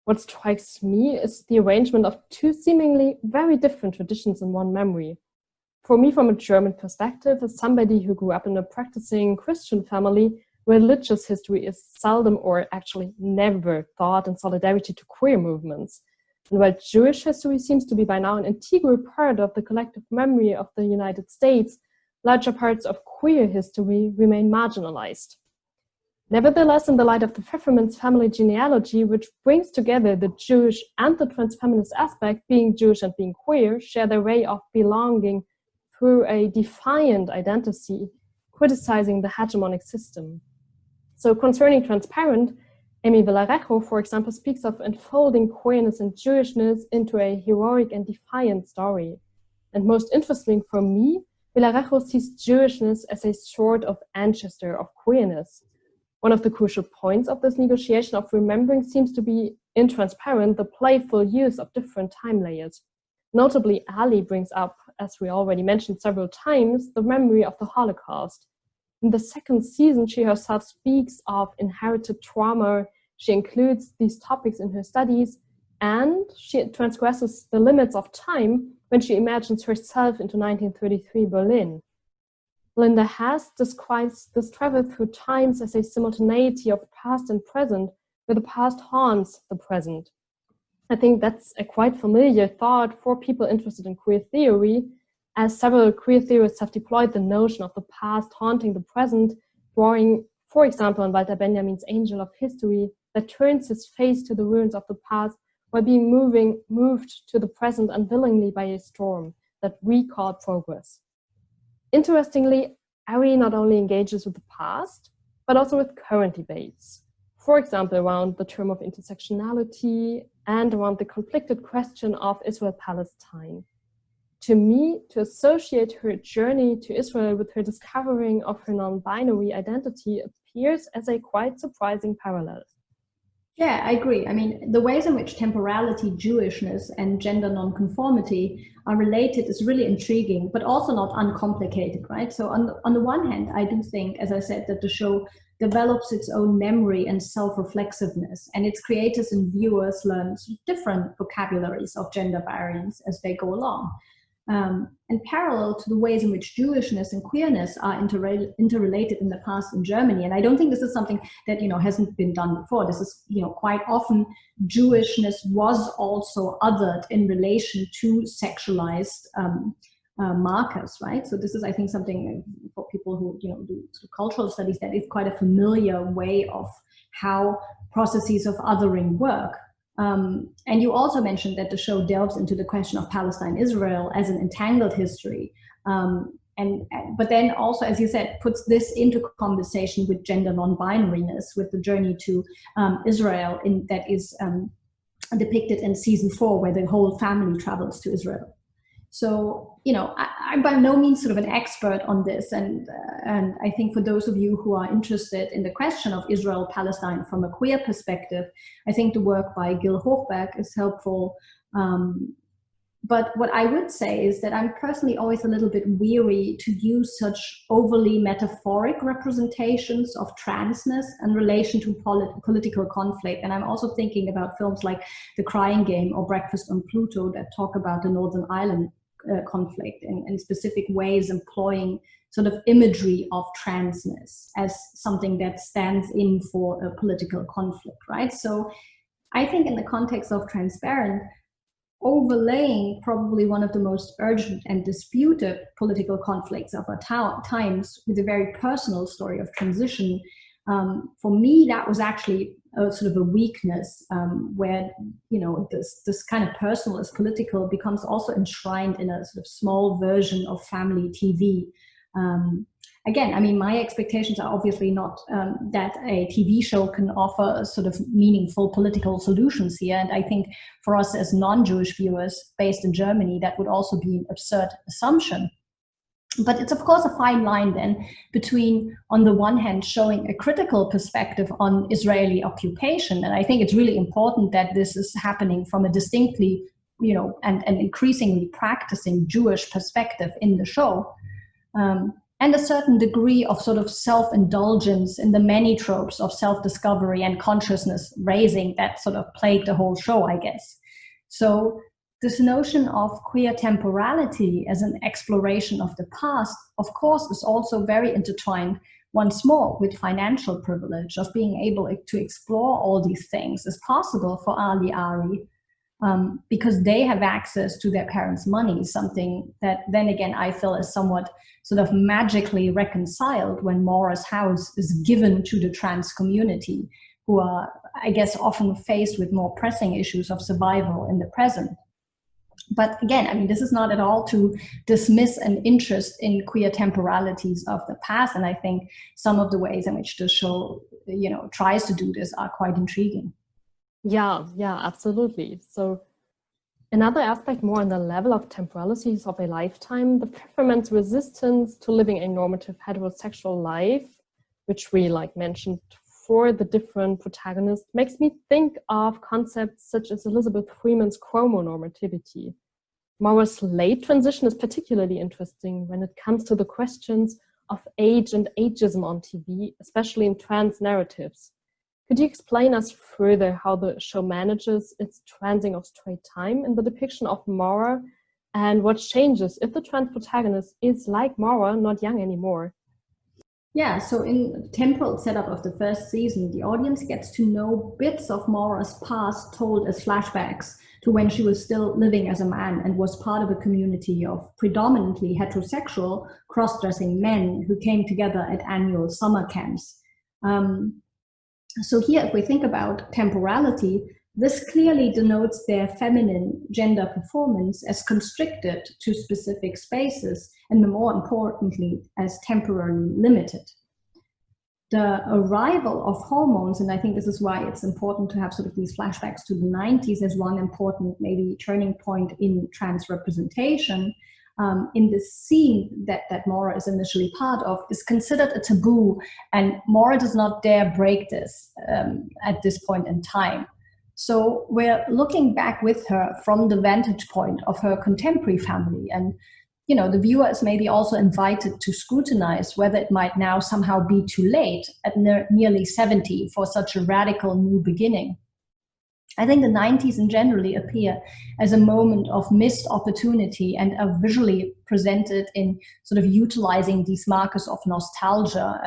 What strikes me is the arrangement of two seemingly very different traditions in one memory. For me, from a German perspective, as somebody who grew up in a practicing Christian family, religious history is seldom or actually never thought in solidarity to queer movements. And while Jewish history seems to be by now an integral part of the collective memory of the United States, larger parts of queer history remain marginalized. Nevertheless, in the light of the Pfeffermin's family genealogy, which brings together the Jewish and the trans-feminist aspect, being Jewish and being queer share their way of belonging through a defiant identity, criticizing the hegemonic system. So concerning Transparent, Amy Villarejo, for example, speaks of unfolding queerness and Jewishness into a heroic and defiant story. And most interesting for me, Villarejo sees Jewishness as a sort of ancestor of queerness. One of the crucial points of this negotiation of remembering seems to be, in Transparent, the playful use of different time layers. Notably, Ali brings up, as we already mentioned several times, the memory of the Holocaust. In the second season, she herself speaks of inherited trauma. She includes these topics in her studies, and she transgresses the limits of time when she imagines herself into 1933 Berlin. Linda Hess describes this travel through times as a simultaneity of past and present, where the past haunts the present. I think that's a quite familiar thought for people interested in queer theory, as several queer theorists have deployed the notion of the past haunting the present, drawing, for example, on Walter Benjamin's Angel of History, that turns his face to the ruins of the past while being moved to the present unwillingly by a storm that recalled progress. Interestingly, Ari not only engages with the past, but also with current debates. For example, around the term of intersectionality and around the conflicted question of Israel-Palestine. To me, to associate her journey to Israel with her discovering of her non-binary identity appears as a quite surprising parallel. Yeah, I agree. I mean, the ways in which temporality, Jewishness, and gender nonconformity are related is really intriguing, but also not uncomplicated, right? So on the one hand, I do think, as I said, that the show develops its own memory and self-reflexiveness, and its creators and viewers learn different vocabularies of gender variance as they go along. And parallel to the ways in which Jewishness and queerness are interrelated in the past in Germany. And I don't think this is something that, hasn't been done before. This is, quite often Jewishness was also othered in relation to sexualized markers, right? So this is, I think, something for people who, do sort of cultural studies, that is quite a familiar way of how processes of othering work. And you also mentioned that the show delves into the question of Palestine-Israel as an entangled history. But then also, as you said, puts this into conversation with gender non-binariness, with the journey to Israel that is depicted in season 4, where the whole family travels to Israel. So, I'm by no means sort of an expert on this. And I think for those of you who are interested in the question of Israel-Palestine from a queer perspective, I think the work by Gil Hochberg is helpful. But what I would say is that I'm personally always a little bit weary to use such overly metaphoric representations of transness in relation to political conflict. And I'm also thinking about films like The Crying Game or Breakfast on Pluto that talk about the Northern Ireland conflict in specific ways, employing sort of imagery of transness as something that stands in for a political conflict, right? So I think in the context of Transparent, overlaying probably one of the most urgent and disputed political conflicts of our times with a very personal story of transition, for me, that was actually a sort of a weakness where, this kind of personal as political becomes also enshrined in a sort of small version of family TV. Again, I mean, my expectations are obviously not that a TV show can offer sort of meaningful political solutions here. And I think for us as non-Jewish viewers based in Germany, that would also be an absurd assumption. But it's of course a fine line then between, on the one hand, showing a critical perspective on Israeli occupation. And I think it's really important that this is happening from a distinctly, and increasingly practicing Jewish perspective in the show. And a certain degree of sort of self-indulgence in the many tropes of self-discovery and consciousness raising that sort of plagued the whole show, I guess. So this notion of queer temporality as an exploration of the past, of course, is also very intertwined once more with financial privilege of being able to explore all these things is possible for Ali Ari, because they have access to their parents' money, something that then again I feel is somewhat sort of magically reconciled when Maura's house is given to the trans community, who are, I guess, often faced with more pressing issues of survival in the present. But again, I mean, this is not at all to dismiss an interest in queer temporalities of the past. And I think some of the ways in which the show, tries to do this are quite intriguing. Yeah, absolutely. So another aspect more on the level of temporalities of a lifetime, the performance resistance to living a normative heterosexual life, which we mentioned for the different protagonists, makes me think of concepts such as Elizabeth Freeman's chromonormativity. Maura's late transition is particularly interesting when it comes to the questions of age and ageism on TV, especially in trans narratives. Could you explain us further how the show manages its transing of straight time in the depiction of Maura, and what changes if the trans protagonist is, like Maura, not young anymore? Yeah, so in the temporal setup of the first season, the audience gets to know bits of Maura's past told as flashbacks to when she was still living as a man and was part of a community of predominantly heterosexual cross-dressing men who came together at annual summer camps. So here, if we think about temporality, this clearly denotes their feminine gender performance as constricted to specific spaces, and more importantly, as temporarily limited. The arrival of hormones, and I think this is why it's important to have sort of these flashbacks to the 90s as one important maybe turning point in trans representation, in the scene that Maura is initially part of, is considered a taboo, and Maura does not dare break this at this point in time. So we're looking back with her from the vantage point of her contemporary family, and the viewer is maybe also invited to scrutinize whether it might now somehow be too late at nearly 70 for such a radical new beginning. I think the 90s in generally appear as a moment of missed opportunity and are visually presented in sort of utilizing these markers of nostalgia.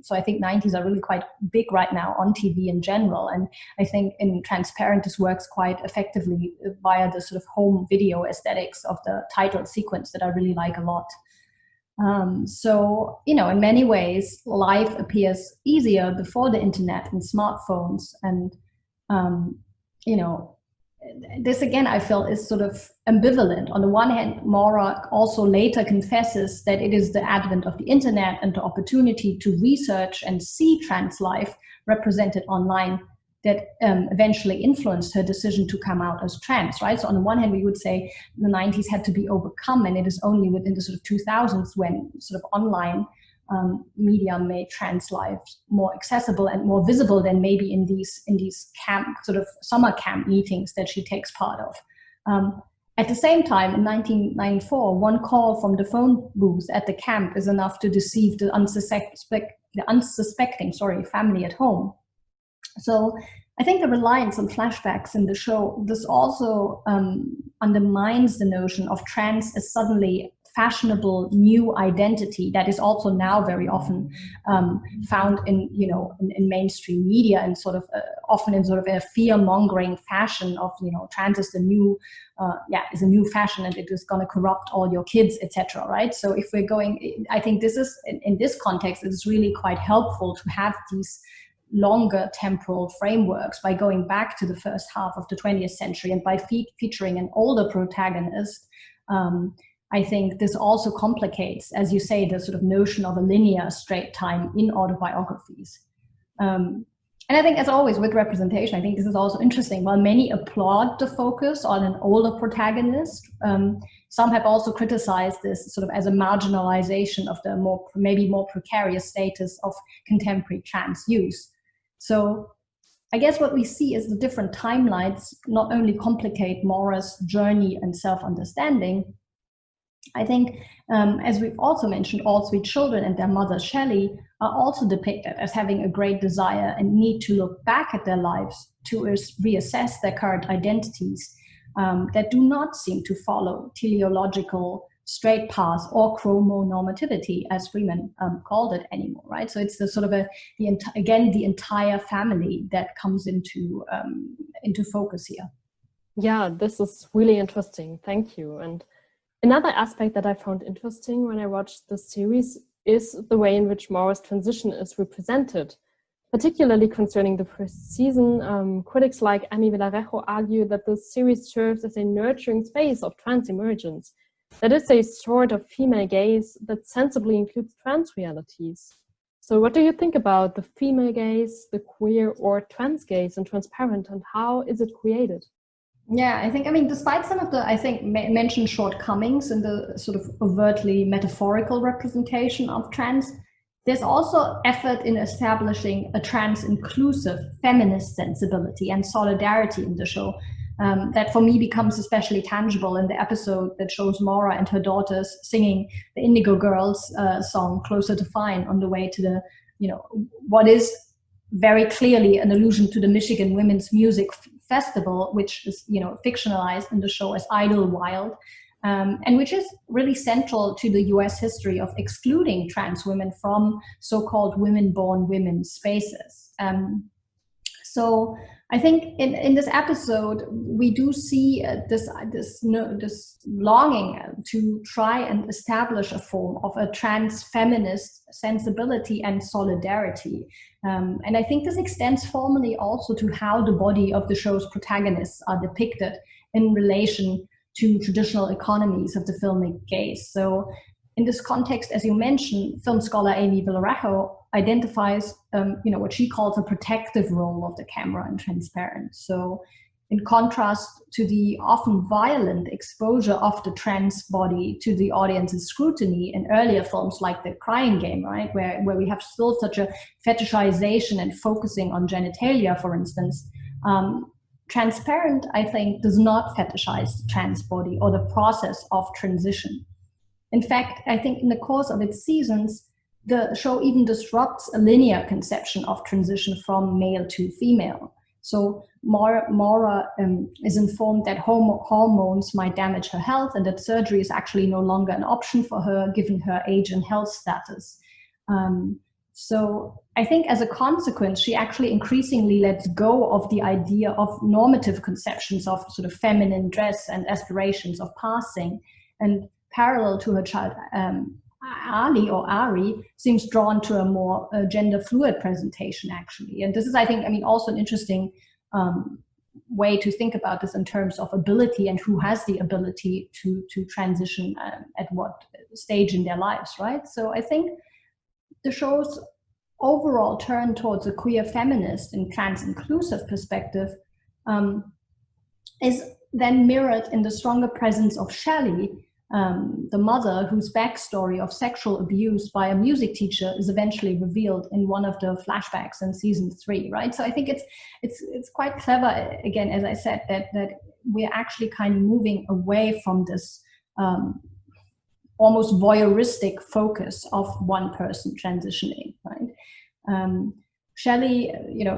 So I think 90s are really quite big right now on TV in general. And I think in Transparent, this works quite effectively via the sort of home video aesthetics of the title sequence that I really like a lot. So, in many ways, life appears easier before the internet and smartphones. And, this again, I feel is sort of ambivalent. On the one hand, Maura also later confesses that it is the advent of the internet and the opportunity to research and see trans life represented online that eventually influenced her decision to come out as trans, right? So on the one hand, we would say the 90s had to be overcome, and it is only within the sort of 2000s when sort of online media made trans lives more accessible and more visible than maybe in these camp, sort of summer camp meetings that she takes part of. At the same time, in 1994, one call from the phone booth at the camp is enough to deceive the unsuspecting family at home. So I think the reliance on flashbacks in the show, this also undermines the notion of trans as suddenly fashionable new identity that is also now very often found in mainstream media, and sort of often in sort of a fear-mongering fashion of trans is the new is a new fashion and it is going to corrupt all your kids, etc. Right? So if we're going, I think this is in this context, it is really quite helpful to have these longer temporal frameworks by going back to the first half of the 20th century and by featuring an older protagonist. I think this also complicates, as you say, the sort of notion of a linear straight time in autobiographies. And And I think, as always with representation, I think this is also interesting. While many applaud the focus on an older protagonist, some have also criticized this sort of as a marginalization of the maybe more precarious status of contemporary trans youth. So I guess what we see is the different timelines not only complicate Maura's journey and self-understanding. I think, as we've also mentioned, all three children and their mother, Shelley, are also depicted as having a great desire and need to look back at their lives to reassess their current identities that do not seem to follow teleological straight paths or chromonormativity, as Freeman called it, anymore, right? So it's the sort of the entire family that comes into focus here. Yeah, this is really interesting. Thank you. And another aspect that I found interesting when I watched the series is the way in which Maura's transition is represented, particularly concerning the first season. Critics like Amy Villarejo argue that the series serves as a nurturing space of trans emergence, that is a sort of female gaze that sensibly includes trans realities. So what do you think about the female gaze, the queer or trans gaze in Transparent, and how is it created? Yeah, I think, despite some of the, mentioned shortcomings in the sort of overtly metaphorical representation of trans, there's also effort in establishing a trans-inclusive feminist sensibility and solidarity in the show that for me becomes especially tangible in the episode that shows Maura and her daughters singing the Indigo Girls song Closer to Fine on the way to the, what is very clearly an allusion to the Michigan Women's Music Festival, which is, fictionalized in the show as Idlewild, and which is really central to the US history of excluding trans women from so-called women-born women spaces. So I think in this episode, we do see this longing to try and establish a form of a trans feminist sensibility and solidarity. And I think this extends formally also to how the body of the show's protagonists are depicted in relation to traditional economies of the filmic gaze. So in this context, as you mentioned, film scholar Amy Villarejo identifies, what she calls a protective role of the camera in Transparent. So in contrast to the often violent exposure of the trans body to the audience's scrutiny in earlier films like The Crying Game, right, where we have still such a fetishization and focusing on genitalia, for instance, Transparent, I think, does not fetishize the trans body or the process of transition. In fact, I think in the course of its seasons, the show even disrupts a linear conception of transition from male to female. So Maura is informed that hormones might damage her health and that surgery is actually no longer an option for her given her age and health status. So I think as a consequence, she actually increasingly lets go of the idea of normative conceptions of sort of feminine dress and aspirations of passing, and parallel to her child, Ali or Ari seems drawn to a more gender fluid presentation, actually. And this is, I think, also an interesting way to think about this in terms of ability and who has the ability to transition at what stage in their lives, right? So I think the show's overall turn towards a queer feminist and trans-inclusive perspective is then mirrored in the stronger presence of Shelley, the mother whose backstory of sexual abuse by a music teacher is eventually revealed in one of the flashbacks in season 3, right? So I think it's quite clever, again, as I said, that we're actually kind of moving away from this almost voyeuristic focus of one person transitioning, right? Shelley,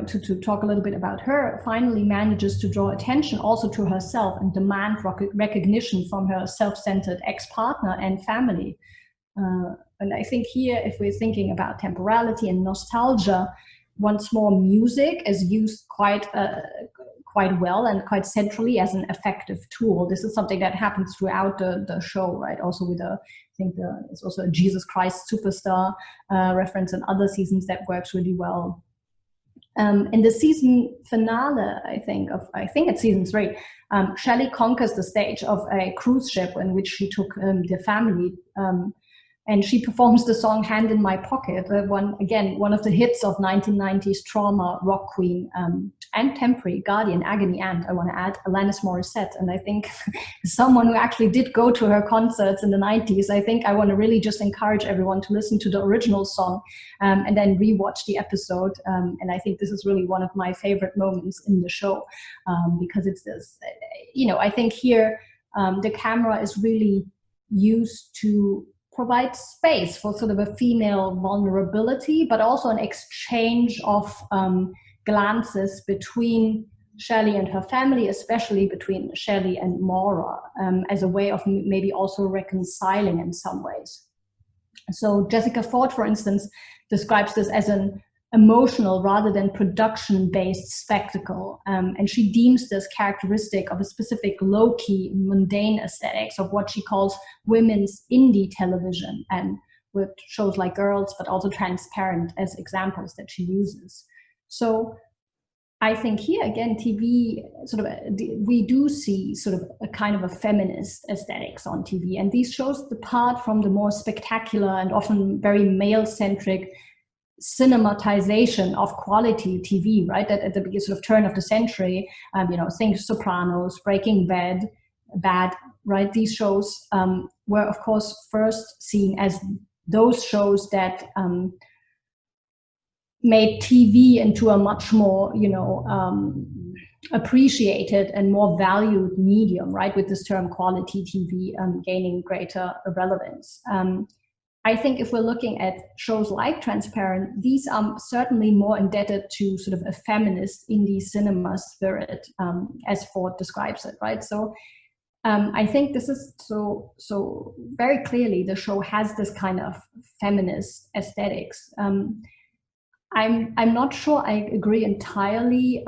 to talk a little bit about her, finally manages to draw attention also to herself and demand recognition from her self-centered ex-partner and family. And I think here, if we're thinking about temporality and nostalgia, once more music is used quite well and quite centrally as an effective tool. This is something that happens throughout the show, right? Also with it's also a Jesus Christ Superstar reference in other seasons that works really well. In the season finale, I think it's season 3, Shelley conquers the stage of a cruise ship in which she took the family And she performs the song Hand in My Pocket, one of the hits of 1990s trauma rock queen and temporary guardian, agony aunt, I want to add, Alanis Morissette. And I think someone who actually did go to her concerts in the 90s, I think I want to really just encourage everyone to listen to the original song and then rewatch the episode. And I think this is really one of my favorite moments in the show because it's this, I think here the camera is really used to provide space for sort of a female vulnerability, but also an exchange of glances between Shelley and her family, especially between Shelley and Maura, as a way of maybe also reconciling in some ways. So Jessica Ford, for instance, describes this as an emotional rather than production-based spectacle. And she deems this characteristic of a specific low-key, mundane aesthetics of what she calls women's indie television, and with shows like Girls, but also Transparent as examples that she uses. So I think here again, TV we do see sort of a kind of a feminist aesthetics on TV, and these shows depart from the more spectacular and often very male-centric cinematization of quality TV, right? That at the sort of turn of the century, think Sopranos, Breaking Bad, right? These shows were, of course, first seen as those shows that made TV into a much more, appreciated and more valued medium, right? With this term quality TV gaining greater relevance. I think if we're looking at shows like Transparent, these are certainly more indebted to sort of a feminist indie cinema spirit, as Ford describes it, right? So I think this is so very clearly the show has this kind of feminist aesthetics. I'm not sure I agree entirely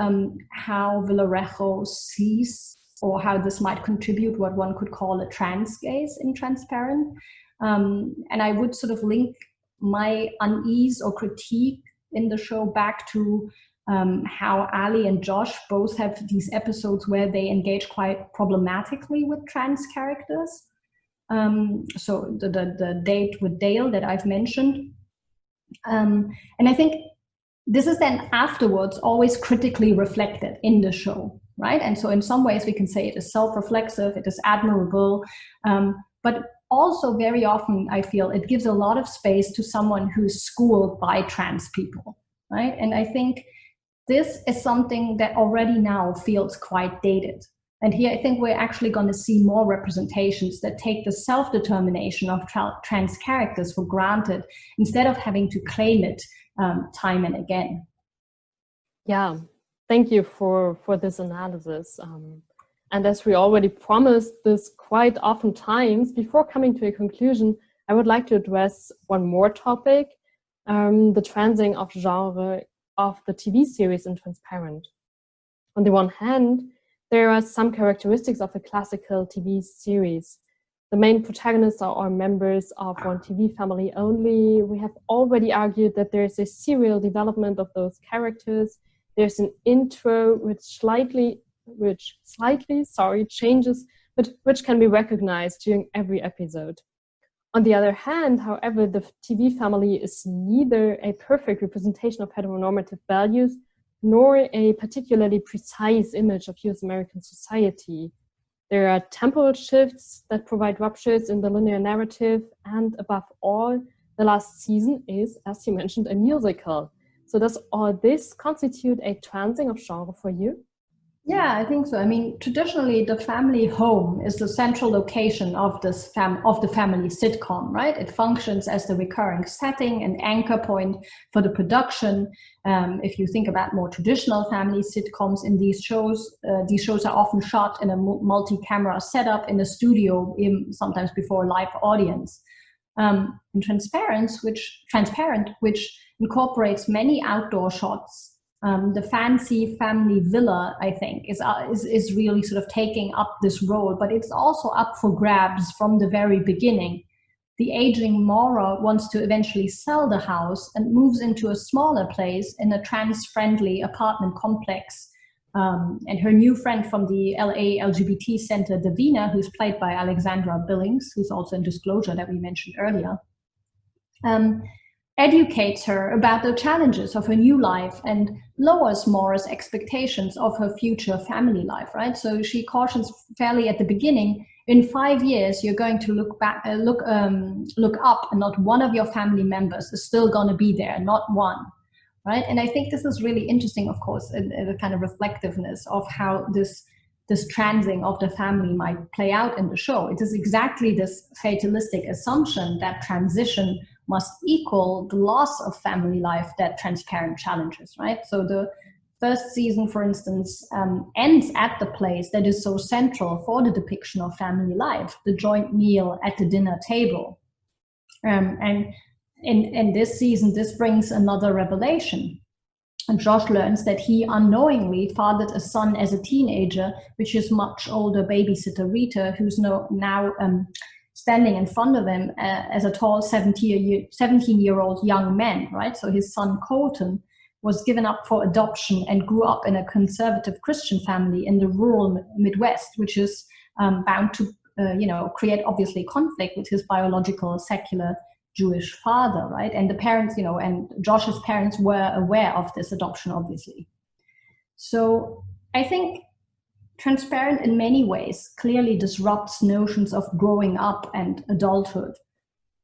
how Villarejo sees or how this might contribute what one could call a trans gaze in Transparent. And I would sort of link my unease or critique in the show back to how Ali and Josh both have these episodes where they engage quite problematically with trans characters. So the date with Dale that I've mentioned. And I think this is then afterwards always critically reflected in the show, right? And so in some ways we can say it is self-reflexive, it is admirable, but also very often I feel it gives a lot of space to someone who's schooled by trans people, right? And I think this is something that already now feels quite dated. And here I think we're actually going to see more representations that take the self-determination of trans characters for granted instead of having to claim it time and again. Yeah, thank you for this analysis. And as we already promised this quite often times, before coming to a conclusion, I would like to address one more topic, the transing of genre of the TV series in Transparent. On the one hand, there are some characteristics of a classical TV series. The main protagonists are all members of one TV family only. We have already argued that there is a serial development of those characters. There's an intro which slightly changes, but which can be recognized during every episode. On the other hand, however, the TV family is neither a perfect representation of heteronormative values nor a particularly precise image of US American society. There are temporal shifts that provide ruptures in the linear narrative, and above all, the last season is, as you mentioned, a musical. So does all this constitute a transing of genre for you? Yeah, I think so. I mean, traditionally, the family home is the central location of the family sitcom, right? It functions as the recurring setting and anchor point for the production. If you think about more traditional family sitcoms in these shows are often shot in a multi-camera setup in a studio, sometimes before a live audience. In Transparent, which incorporates many outdoor shots. The fancy family villa, I think, is really sort of taking up this role, but it's also up for grabs from the very beginning. The aging Maura wants to eventually sell the house and moves into a smaller place in a trans-friendly apartment complex. And her new friend from the LA LGBT Center, Davina, who's played by Alexandra Billings, who's also in Disclosure that we mentioned earlier, educates her about the challenges of her new life and lowers Maura's expectations of her future family life, right? So she cautions fairly at the beginning, in 5 years, you're going to look back, look up, and not one of your family members is still going to be there, not one, right? And I think this is really interesting, of course, the kind of reflectiveness of how this transing of the family might play out in the show. It is exactly this fatalistic assumption that transition must equal the loss of family life that Transparent challenges, right? So the first season, for instance, ends at the place that is so central for the depiction of family life, the joint meal at the dinner table. And in this season, this brings another revelation. And Josh learns that he unknowingly fathered a son as a teenager, which his much older babysitter Rita, who's now standing in front of him as a tall 17-year-old young man, right? So his son Colton was given up for adoption and grew up in a conservative Christian family in the rural Midwest, which is bound to, create obviously conflict with his biological secular Jewish father, right? And the parents, and Josh's parents were aware of this adoption, obviously. So I think Transparent in many ways clearly disrupts notions of growing up and adulthood.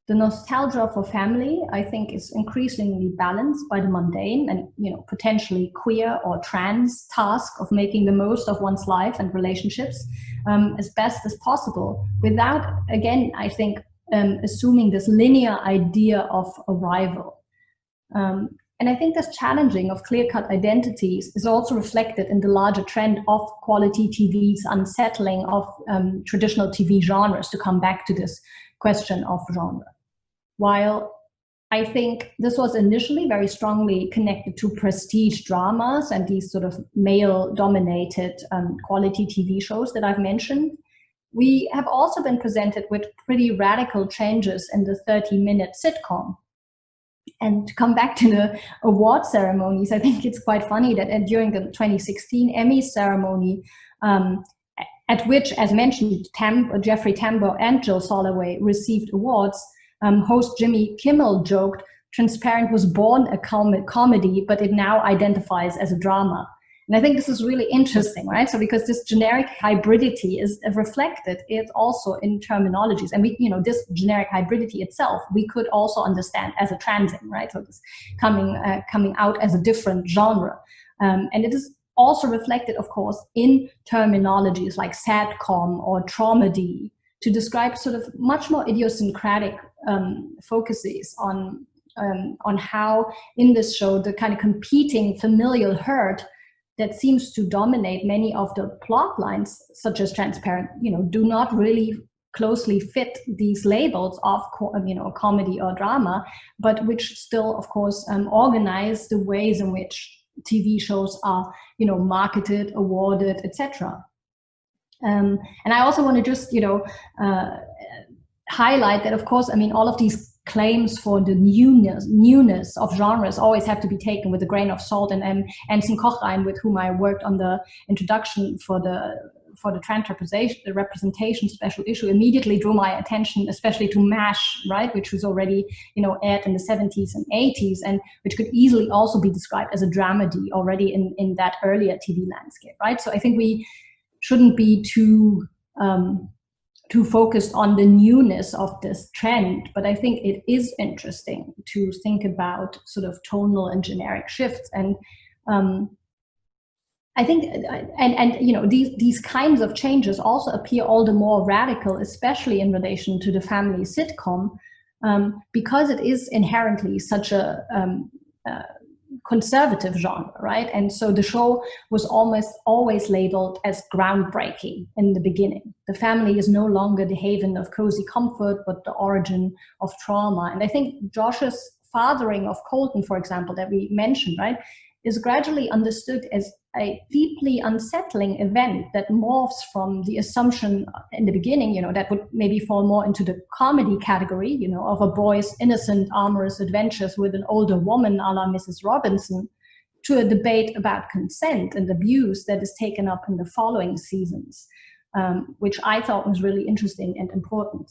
The nostalgia for family, I think, is increasingly balanced by the mundane and, potentially queer or trans task of making the most of one's life and relationships as best as possible, without, again, I think, assuming this linear idea of arrival. And I think this challenging of clear-cut identities is also reflected in the larger trend of quality TV's unsettling of traditional TV genres, to come back to this question of genre. While I think this was initially very strongly connected to prestige dramas and these sort of male-dominated quality TV shows that I've mentioned, we have also been presented with pretty radical changes in the 30-minute sitcom. And to come back to the award ceremonies, I think it's quite funny that during the 2016 Emmy ceremony, at which, as mentioned, Jeffrey Tambor and Jill Soloway received awards, host Jimmy Kimmel joked, Transparent was born a comedy, but it now identifies as a drama. And I think this is really interesting, right? So because this generic hybridity is reflected it also in terminologies. And we, this generic hybridity itself, we could also understand as a transing, right? So this coming out as a different genre. And it is also reflected, of course, in terminologies like sadcom or traumedy to describe sort of much more idiosyncratic focuses on how in this show the kind of competing familial hurt that seems to dominate many of the plot lines, such as Transparent, do not really closely fit these labels of, comedy or drama, but which still, of course, organize the ways in which TV shows are, marketed, awarded, etc. And I also want to just, highlight that, of course, all of these claims for the newness of genres always have to be taken with a grain of salt. And Anson Kochrein, with whom I worked on the introduction for the trans representation special issue, immediately drew my attention, especially to MASH, right, which was already aired in the 70s and 80s, and which could easily also be described as a dramedy already in that earlier TV landscape, right? So I think we shouldn't be too focused on the newness of this trend, but I think it is interesting to think about sort of tonal and generic shifts. And I think, these kinds of changes also appear all the more radical, especially in relation to the family sitcom, because it is inherently such a conservative genre, right? And so the show was almost always labeled as groundbreaking in the beginning. The family is no longer the haven of cozy comfort, but the origin of trauma. And I think Josh's fathering of Colton, for example, that we mentioned, right, is gradually understood as a deeply unsettling event that morphs from the assumption in the beginning, that would maybe fall more into the comedy category, of a boy's innocent, amorous adventures with an older woman a la Mrs. Robinson, to a debate about consent and abuse that is taken up in the following seasons, which I thought was really interesting and important.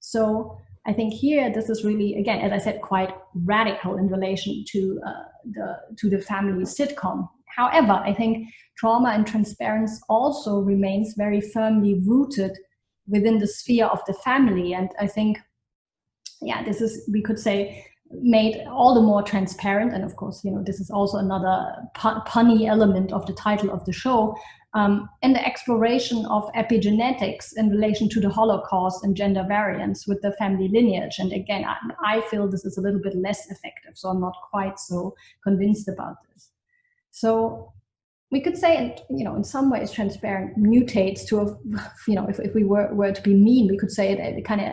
So I think here this is really, again, as I said, quite radical in relation to the family sitcom. However, I think trauma and transparency also remains very firmly rooted within the sphere of the family. And I think, yeah, this is, we could say, made all the more transparent. And of course, you know, this is also another punny element of the title of the show, in the exploration of epigenetics in relation to the Holocaust and gender variance with the family lineage. And again, I feel this is a little bit less effective, so I'm not quite so convinced about this. So we could say, you know, in some ways, transparent mutates to a, you know, if we were to be mean, we could say it kind of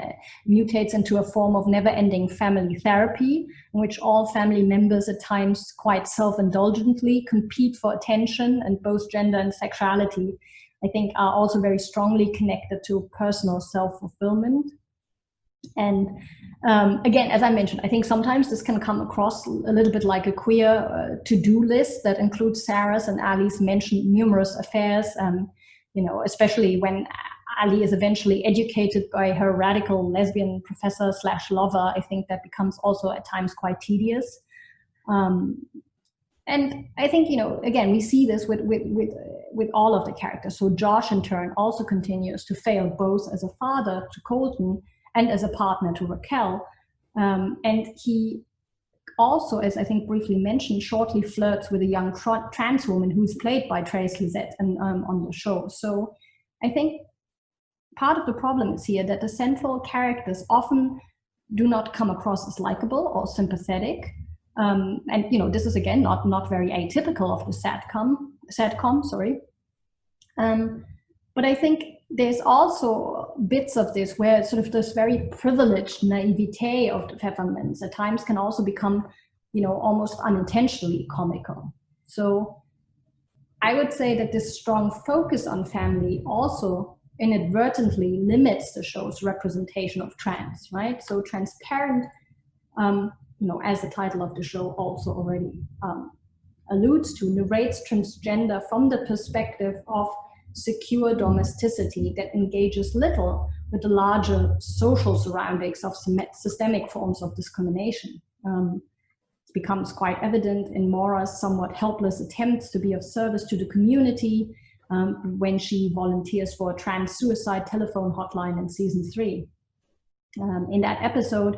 mutates into a form of never-ending family therapy, in which all family members at times quite self-indulgently compete for attention, and both gender and sexuality, I think, are also very strongly connected to personal self-fulfillment. And again, as I mentioned, I think sometimes this can come across a little bit like a queer to-do list that includes Sarah's and Ali's mentioned numerous affairs, you know, especially when Ali is eventually educated by her radical lesbian professor / lover. I think that becomes also at times quite tedious. And I think, you know, again, we see this with all of the characters. So Josh, in turn, also continues to fail both as a father to Colton and as a partner to Raquel. And he also, as I think briefly mentioned, shortly flirts with a young trans woman who's played by Trace Lizette on the show. So I think part of the problem is here that the central characters often do not come across as likable or sympathetic. And, you know, this is, again, not very atypical of the satcom, sorry. But I think there's also bits of this where sort of this very privileged naivete of the Pfeffermans at times can also become, you know, almost unintentionally comical. So I would say that this strong focus on family also inadvertently limits the show's representation of trans, right? So transparent, you know, as the title of the show also already alludes to, narrates transgender from the perspective of secure domesticity that engages little with the larger social surroundings of systemic forms of discrimination. It becomes quite evident in Maura's somewhat helpless attempts to be of service to the community when she volunteers for a trans suicide telephone hotline in season 3. In that episode,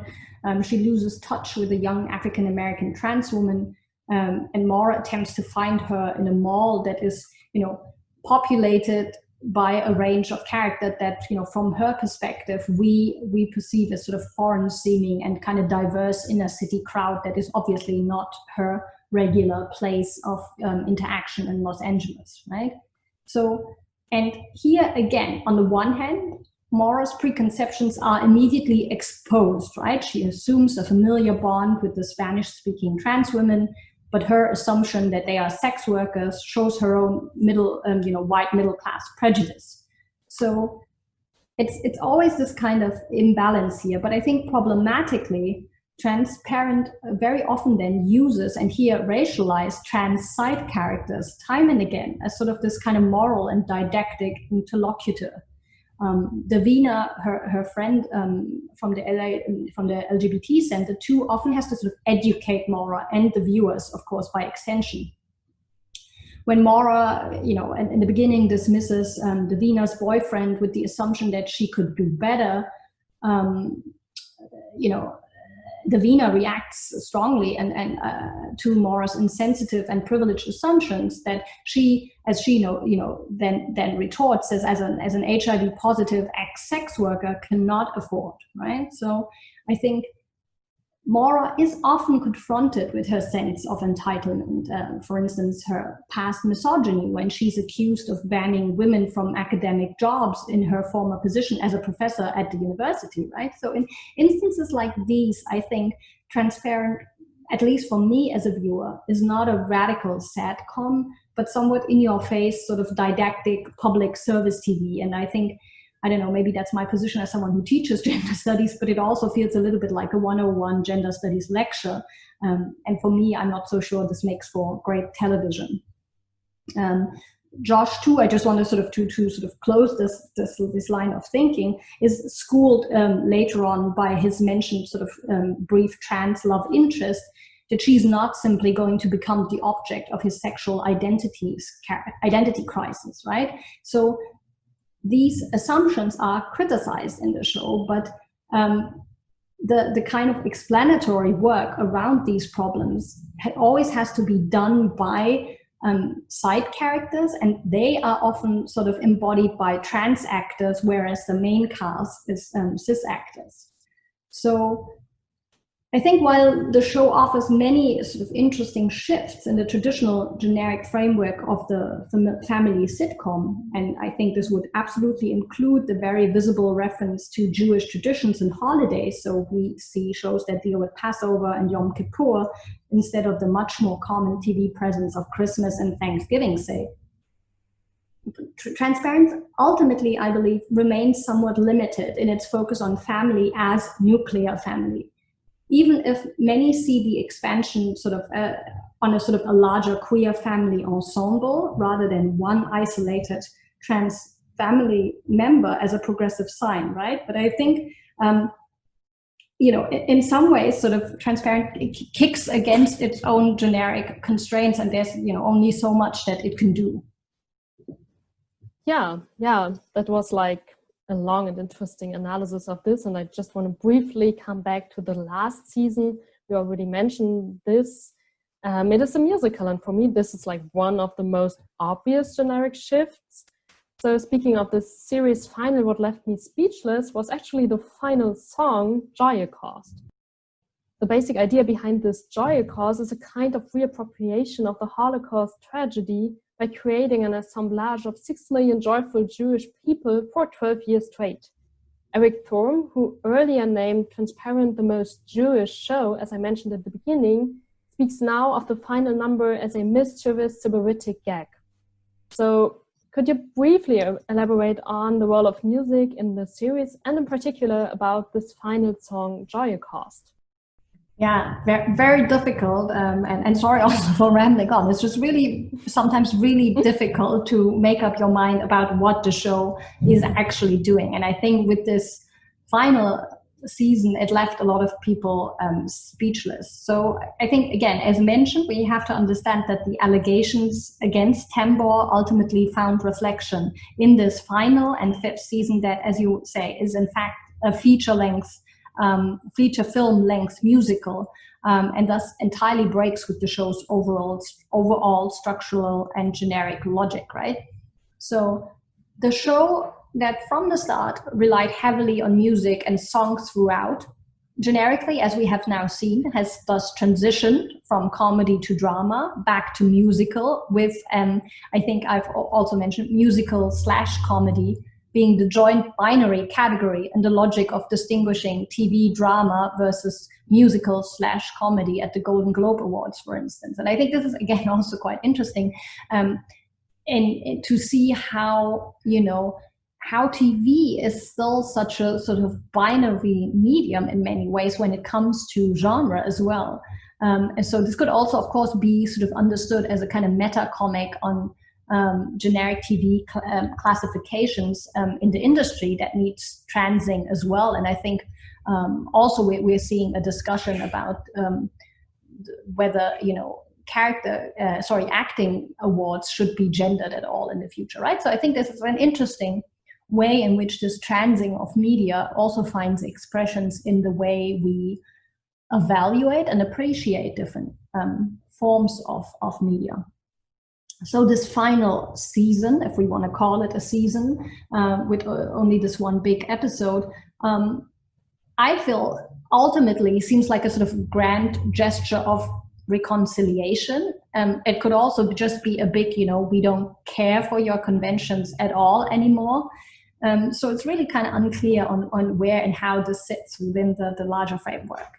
she loses touch with a young African-American trans woman, and Maura attempts to find her in a mall that is, you know, populated by a range of characters that, you know, from her perspective, we perceive as sort of foreign seeming and kind of diverse inner city crowd that is obviously not her regular place of interaction in Los Angeles, right? So, and here again, on the one hand, Maura's preconceptions are immediately exposed, right? She assumes a familiar bond with the Spanish-speaking trans women, but her assumption that they are sex workers shows her own white middle-class prejudice. So it's always this kind of imbalance here, but I think problematically, transparent very often then uses, and here racialized, trans side characters time and again as sort of this kind of moral and didactic interlocutor. Davina, her friend from the LGBT Center too, often has to sort of educate Maura and the viewers, of course, by extension. When Maura, you know, in the beginning dismisses Davina's boyfriend with the assumption that she could do better, you know, Davina reacts strongly and to Maura's insensitive and privileged assumptions that she, as she then retorts as an HIV positive ex-sex worker cannot afford, right? So I think Maura is often confronted with her sense of entitlement. For instance, her past misogyny when she's accused of banning women from academic jobs in her former position as a professor at the university, right? So in instances like these, I think transparent, at least for me as a viewer, is not a radical satcom, but somewhat in your face, sort of didactic public service TV. And I think, I don't know, maybe that's my position as someone who teaches gender studies, but it also feels a little bit like a 101 gender studies lecture. And for me, I'm not so sure this makes for great television. Josh too, I just want to sort of to sort of close this line of thinking, is schooled later on by his mentioned sort of brief trans love interest, that she's not simply going to become the object of his sexual identity crisis, right? So these assumptions are criticized in the show, but the kind of explanatory work around these problems always has to be done by side characters, and they are often sort of embodied by trans actors, whereas the main cast is cis actors. So I think while the show offers many sort of interesting shifts in the traditional generic framework of the family sitcom, and I think this would absolutely include the very visible reference to Jewish traditions and holidays, so we see shows that deal with Passover and Yom Kippur instead of the much more common TV presence of Christmas and Thanksgiving, say. Transparent ultimately, I believe, remains somewhat limited in its focus on family as nuclear family. Even if many see the expansion sort of on a sort of a larger queer family ensemble rather than one isolated trans family member as a progressive sign, right? But I think, you know, in some ways, sort of Transparent kicks against its own generic constraints, and there's, you know, only so much that it can do. Yeah, that was like a long and interesting analysis of this, and I just want to briefly come back to the last season. We already mentioned this. It is a musical, and for me this is like one of the most obvious generic shifts. So speaking of the series final, what left me speechless was actually the final song, Holocaust. The basic idea behind this Holocaust is a kind of reappropriation of the Holocaust tragedy by creating an assemblage of 6 million joyful Jewish people for 12 years straight. Eric Thorne, who earlier named Transparent the most Jewish show, as I mentioned at the beginning, speaks now of the final number as a mischievous, sybaritic gag. So could you briefly elaborate on the role of music in the series, and in particular about this final song, Holocaust? Yeah, very, very difficult, and sorry also for rambling on. It's just really, sometimes really difficult to make up your mind about what the show is actually doing. And I think with this final season, it left a lot of people speechless. So I think, again, as mentioned, we have to understand that the allegations against Tambor ultimately found reflection in this final and fifth season that, as you say, is in fact a feature-length feature film length musical, and thus entirely breaks with the show's overall structural and generic logic, right? So the show that from the start relied heavily on music and songs throughout, generically, as we have now seen, has thus transitioned from comedy to drama back to musical with, I think I've also mentioned, musical/comedy being the joint binary category and the logic of distinguishing TV drama versus musical/comedy at the Golden Globe Awards, for instance. And I think this is, again, also quite interesting, and to see how, you know, how TV is still such a sort of binary medium in many ways when it comes to genre as well. And so this could also, of course, be sort of understood as a kind of meta comic on generic TV classifications in the industry that needs transing as well. And I think also we're seeing a discussion about whether, you know, acting awards should be gendered at all in the future, right? So I think this is an interesting way in which this transing of media also finds expressions in the way we evaluate and appreciate different forms of media. So this final season, if we want to call it a season, with only this one big episode, I feel ultimately seems like a sort of grand gesture of reconciliation. It could also just be a big, you know, we don't care for your conventions at all anymore. So it's really kind of unclear on where and how this sits within the larger framework.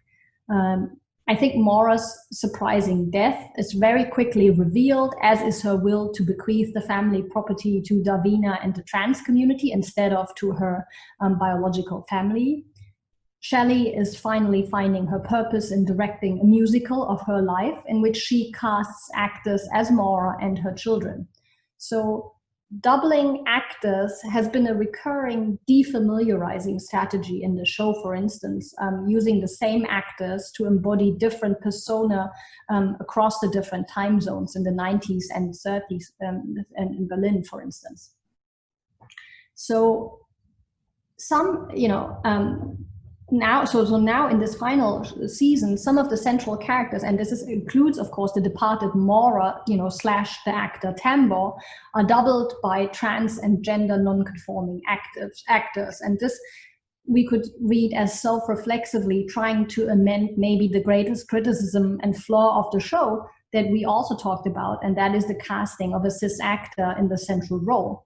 I think Maura's surprising death is very quickly revealed, as is her will to bequeath the family property to Davina and the trans community instead of to her biological family. Shelley is finally finding her purpose in directing a musical of her life in which she casts actors as Maura and her children. So doubling actors has been a recurring defamiliarizing strategy in the show, for instance, using the same actors to embody different persona across the different time zones in the 90s and 30s, and in Berlin, for instance. So now in this final season, some of the central characters, and this includes, of course, the departed Mora, / the actor Tambo, are doubled by trans and gender non-conforming actors. And this we could read as self-reflexively trying to amend maybe the greatest criticism and flaw of the show that we also talked about, and that is the casting of a cis actor in the central role.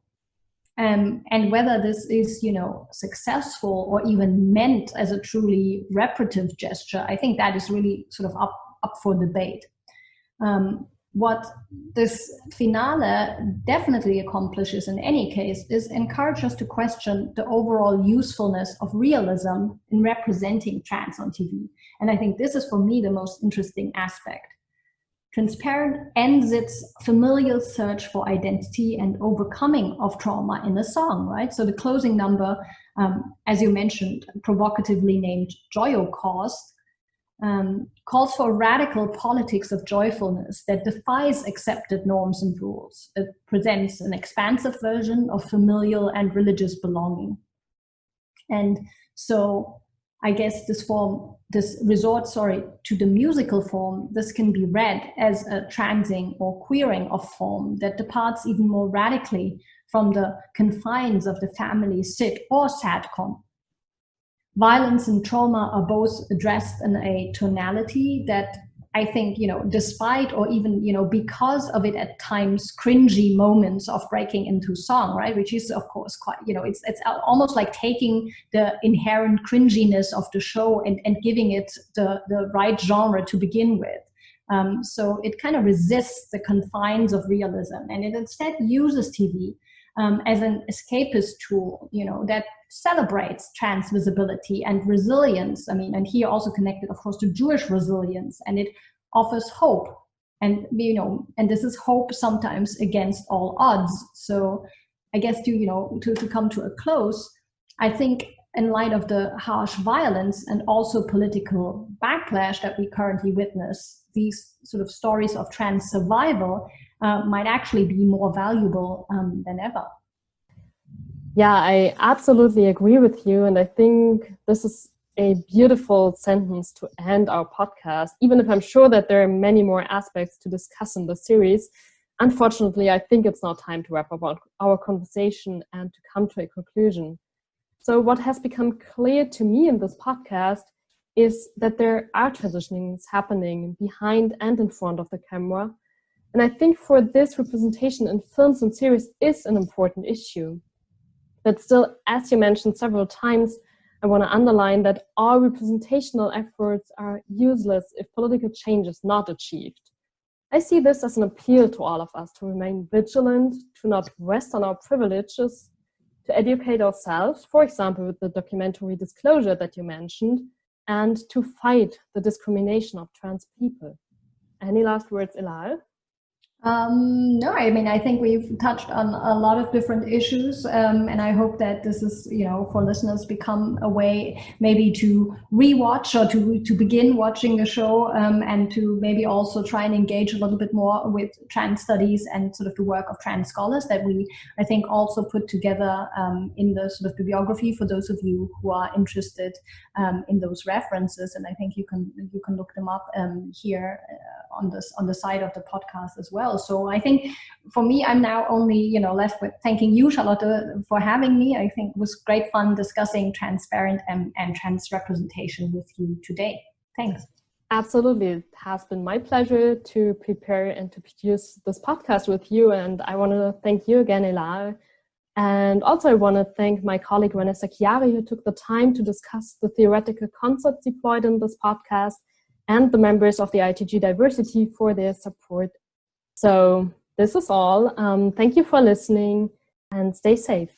And whether this is, successful or even meant as a truly reparative gesture, I think that is really sort of up for debate. What this finale definitely accomplishes in any case is encourage us to question the overall usefulness of realism in representing trans on TV. And I think this is, for me, the most interesting aspect. Transparent ends its familial search for identity and overcoming of trauma in a song, right? So the closing number, as you mentioned, provocatively named Joyocaust, calls for a radical politics of joyfulness that defies accepted norms and rules. It presents an expansive version of familial and religious belonging. And so I guess this resort to the musical form, this can be read as a transing or queering of form that departs even more radically from the confines of the family sit or satcom. Violence and trauma are both addressed in a tonality that I think, despite or even, because of it at times cringy moments of breaking into song, right? Which is, of course, quite, it's almost like taking the inherent cringiness of the show and giving it the right genre to begin with. So it kind of resists the confines of realism, and it instead uses TV as an escapist tool, that celebrates trans visibility and resilience. And here also connected, of course, to Jewish resilience, and it offers hope. And, and this is hope sometimes against all odds. So I guess to come to a close, I think in light of the harsh violence and also political backlash that we currently witness, these sort of stories of trans survival might actually be more valuable than ever. Yeah, I absolutely agree with you. And I think this is a beautiful sentence to end our podcast, even if I'm sure that there are many more aspects to discuss in the series. Unfortunately, I think it's now time to wrap up our conversation and to come to a conclusion. So what has become clear to me in this podcast is that there are transitionings happening behind and in front of the camera. And I think for this, representation in films and series is an important issue. But still, as you mentioned several times, I want to underline that all representational efforts are useless if political change is not achieved. I see this as an appeal to all of us to remain vigilant, to not rest on our privileges, to educate ourselves, for example, with the documentary Disclosure that you mentioned, and to fight the discrimination of trans people. Any last words, Elahe? No, I think we've touched on a lot of different issues, and I hope that this is, for listeners, become a way maybe to rewatch or to begin watching the show, and to maybe also try and engage a little bit more with trans studies and sort of the work of trans scholars that we, I think, also put together in the sort of bibliography for those of you who are interested in those references. And I think you can look them up here on the side of the podcast as well. So I think for me, I'm now only, left with thanking you, Charlotte, for having me. I think it was great fun discussing transparent and trans representation with you today. Thanks. Absolutely. It has been my pleasure to prepare and to produce this podcast with you. And I want to thank you again, Elahe. And also I want to thank my colleague, Vanessa Chiari, who took the time to discuss the theoretical concepts deployed in this podcast, and the members of the ITG Diversity for their support. So this is all. Thank you for listening and stay safe.